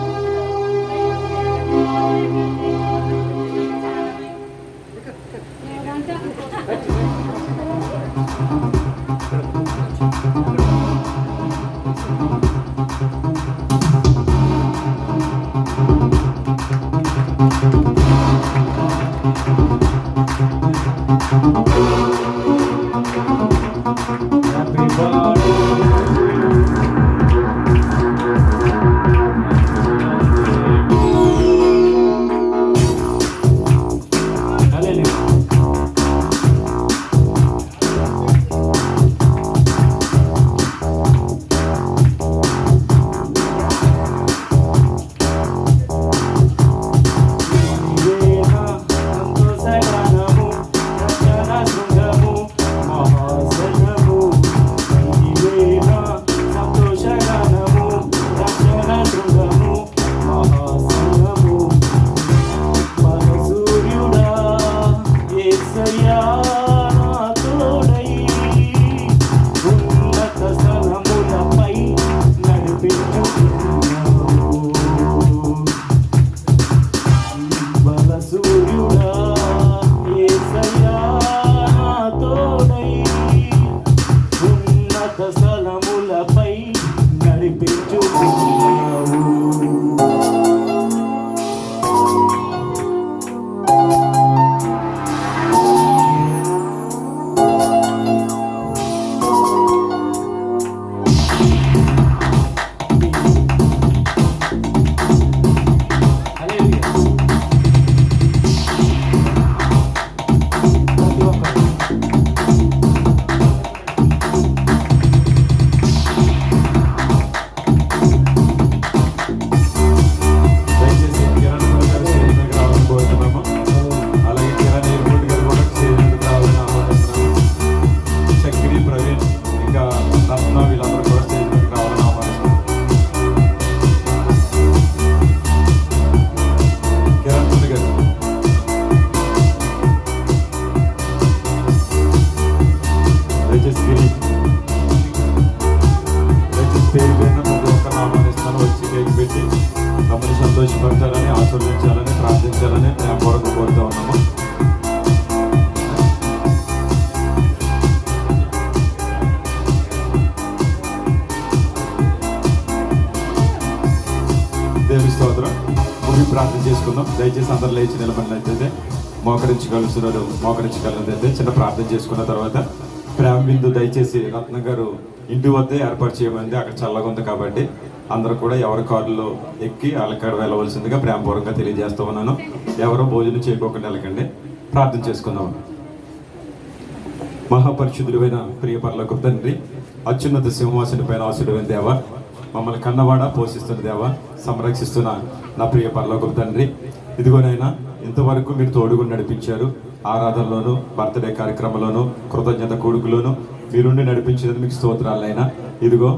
సంతోషపరచాలని, ఆశీర్వదించాలని, ప్రార్థించాలని ప్రేమపూర్వకంగా కోరుతూ ఉన్నాము. దేవుని స్తోత్రం. ముగి ప్రార్థన చేసుకుందాం. దయచేసి అందరు లేచి నిలబడినట్లయితే మోకరించగలదైతే చిన్న ప్రార్థన చేసుకున్న తర్వాత ప్రేమ బిందు దయచేసి రత్న గారు ఇంటి వద్దే ఏర్పాటు చేయమంది. అక్కడ చల్లగా ఉంది కాబట్టి అందరూ కూడా ఎవరి కారులో ఎక్కి వాళ్ళకాడ వెళ్ళవలసిందిగా ప్రేమపూర్వకంగా తెలియజేస్తూ ఉన్నాను. ఎవరో భోజనం చేయకోకుండా వెళ్ళకండి. ప్రార్థన చేసుకుందాం. మహాపరిశుద్ధుడైన ప్రియ పరలోకపు తండ్రి, అత్యున్నత సింహాసన పైన ఆశీర్వైన దేవ, మమ్మల్ని కన్నవాడ పోషిస్తున్న దేవ, సంరక్షిస్తున్న నా ప్రియ పరలోకపు తండ్రి, ఇదిగోనైనా ఇంతవరకు మీరు తోడుగా నడిపించారు. ఆరాధనలోను, బర్త్డే కార్యక్రమంలోను, కృతజ్ఞత కొడుకులోను మీరుండి నడిపించినందుకు మీకు స్తోత్రాలైనా. ఇదిగో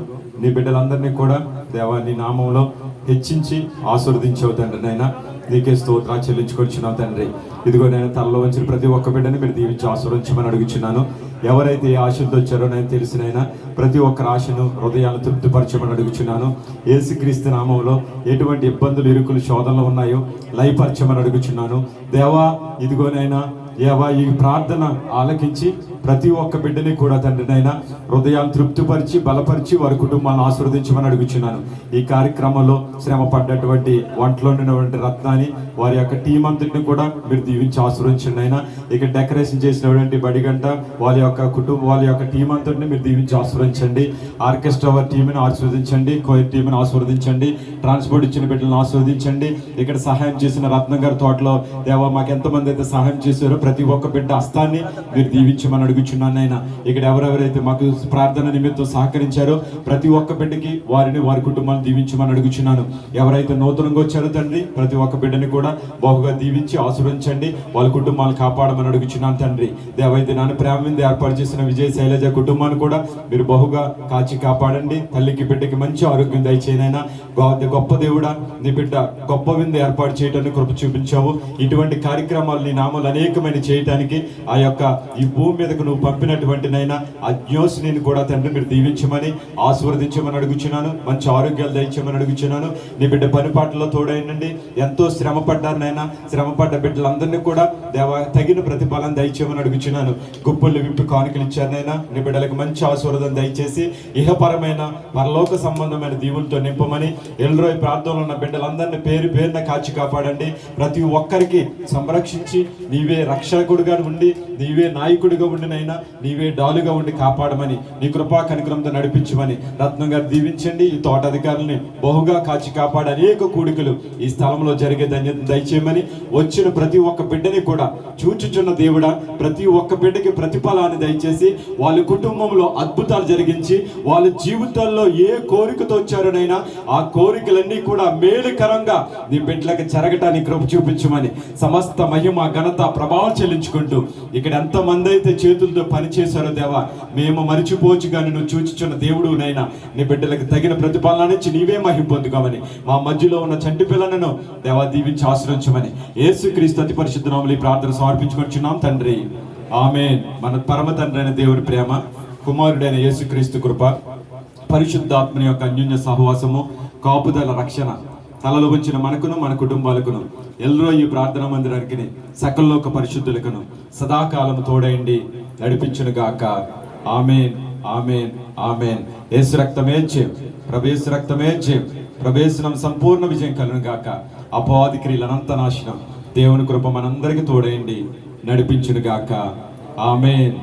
నీ బిడ్డలందరినీ కూడా దేవా నీ నామంలో హెచ్చించి ఆశీర్వదించావు తండ్రి. నైనా నీకే స్తోత్రాలు చెల్లించుకొచ్చున్నావు తండ్రి. ఇదిగో నేను తలలో వచ్చిన ప్రతి ఒక్క బిడ్డని మీరు దీవించి ఆశీర్వదించమని అడుగుచున్నాను. ఎవరైతే ఏ ఆశలతో వచ్చారో నేను తెలిసినైనా ప్రతి ఒక్కరి ఆశను, హృదయాలను తృప్తిపరచమని అడుగుచున్నాను. యేసుక్రీస్తు నామంలో ఎటువంటి ఇబ్బందులు, ఇరుకులు, శోధనలు ఉన్నాయో లయపరచమని అడుగుచున్నాను. దేవా ఇదిగోనైనా ఏవా ఈ ప్రార్థన ఆలకించి ప్రతి ఒక్క బిడ్డని కూడా తండ్రినైనా హృదయాన్ని తృప్తిపరిచి, బలపరిచి వారి కుటుంబాలను ఆశీర్వదించమని అడుగుచున్నాను. ఈ కార్యక్రమంలో శ్రమ పడ్డటువంటి వంటలో ఉన్నటువంటి రత్నాన్ని, వారి యొక్క టీం అంతటిని కూడా మీరు దీవించి ఆశీర్వదించండి అయినా. ఇక డెకరేషన్ చేసినటువంటి బడిగంట వాళ్ళ యొక్క టీం అంతటిని మీరు దీవించి ఆశీర్వదించండి. ఆర్కెస్ట్రా వారి టీంని ఆశీర్వదించండి. కోయర్ టీంని ఆశీర్వదించండి. ట్రాన్స్పోర్ట్ ఇచ్చిన బిడ్డలను ఆశీర్వదించండి. ఇక్కడ సహాయం చేసిన రత్నం గారి తోటలో దేవా మాకు ఎంతమంది అయితే సహాయం చేశారో ప్రతి ఒక్క బిడ్డ హస్తాన్ని మీరు దీవించమని అడుగుచున్నాను నాయన. ఇక్కడ ఎవరెవరైతే మాకు ప్రార్థన నిమిత్తం సహకరించారో ప్రతి ఒక్క బిడ్డకి వారిని వారి కుటుంబాన్ని దీవించమని అడుగుచున్నాను. ఎవరైతే నూతనంగా వచ్చారో తండ్రి ప్రతి ఒక్క బిడ్డని కూడా బహుగా దీవించి ఆశీర్వదించండి, వాళ్ళ కుటుంబాలు కాపాడమని అడుగుచున్నాను తండ్రి. దేవైతే నాన్న ప్రేమ మీద ఏర్పాటు చేసిన విజయ శైలజ కుటుంబాన్ని కూడా మీరు బహుగా కాచి కాపాడండి. తల్లికి బిడ్డకి మంచి ఆరోగ్యం దయచేయనైనా. గొప్ప దేవుడా, నీ బిడ్డ గొప్ప విందు ఏర్పాటు చేయడానికి కృప చూపించావు. ఇటువంటి కార్యక్రమాలు నీ నామాలు అనేకమైన చేయటానికి ఆ యొక్క ఈ భూమి మీదకు నువ్వు పంపినటువంటి నైనా ఆ జ్ఞోసిని కూడా తండ్రి మీరు దీవించమని ఆశీర్వదించమని అడుగుచున్నాను. మంచి ఆరోగ్యాలు దయచేయమని అడుగుచున్నాను. నీ బిడ్డ పనిపాట్లలో తోడైనండి. ఎంతో శ్రమ పడ్డారు నైనా. శ్రమపడ్డ బిడ్డలందరినీ కూడా తగిన ప్రతిఫలం దయచేయమని అడుగుచున్నాను. గుప్పులు విప్పి కానుకలు ఇచ్చారనైనా. నీ బిడ్డలకు మంచి ఆశీర్వాదం దయచేసి ఇహపరమైన పరలోక సంబంధమైన దీవులతో నింపమని ఎల్రోయ్ ప్రాంతంలో ఉన్న బిడ్డలందరినీ పేరు పేరున కాచి కాపాడండి. ప్రతి ఒక్కరికి సంరక్షించి నీవే రక్షకుడుగా ఉండి నీవే నాయకుడిగా ఉండినైనా నీవే డాలుగా ఉండి కాపాడమని నీ కృపా కనికరంతో నడిపించమని రత్నం గారు దీవించండి. ఈ తోట అధికారులని బహుగా కాచి కాపాడి అనేక కూడికలు ఈ స్థలంలో జరిగే ధన్యత దయచేయమని వచ్చిన ప్రతి ఒక్క బిడ్డని కూడా చూచుచున్న దేవుడా ప్రతి ఒక్క బిడ్డకి ప్రతిఫలాన్ని దయచేసి వాళ్ళ కుటుంబంలో అద్భుతాలు జరిగించి వాళ్ళ జీవితాల్లో ఏ కోరికతో వచ్చారోనైనా ఆ కోరికలన్నీ కూడా మేలుకరంగా నీ బిడ్డలకు జరగటానికి కృప చూపించమని సమస్త మహిమ ఘనత ప్రభావం చెల్లించుకుంటూ ఇక్కడ ఎంతమంది అయితే చేతులతో పని చేశారో దేవా మేము మరిచిపోవచ్చు కానీ నువ్వు చూచుచున్న దేవుడు నైనా నీ బిడ్డలకు తగిన ప్రతిఫలన నుంచి నీవే మహిమ పొందుకోమని మా మధ్యలో ఉన్న చంటి పిల్లలను దేవా దీవించి ఆశ్రయించమని యేసుక్రీస్తు అతి పరిశుద్ధ నామములో ఈ ప్రార్థన సమర్పించుకొచ్చున్నాం తండ్రి, ఆమేన్. మన పరమ తండ్రి అయిన దేవుడి ప్రేమ, కుమారుడైన యేసుక్రీస్తు కృప, పరిశుద్ధాత్మని యొక్క అన్యోన్య సహవాసము, కాపుదల, రక్షణ తలలో ఉంచిన మనకును మన కుటుంబాలకును ఎల్రో ఈ ప్రార్థనా మందిరానికి సకల్లోక పరిశుద్ధులకును సదాకాలము తోడైండి నడిపించును గాక. ఆమేన్, ఆమేన్, ఆమేన్. యేసు రక్తమే జయం, ప్రభేసు రక్తమే జయం, ప్రభేసునం సంపూర్ణ విజయం కలుగును గాక. అపవాది క్రియల అనంత నాశనం. దేవుని కృప మనందరికీ తోడైండి నడిపించును గాక. ఆమేన్.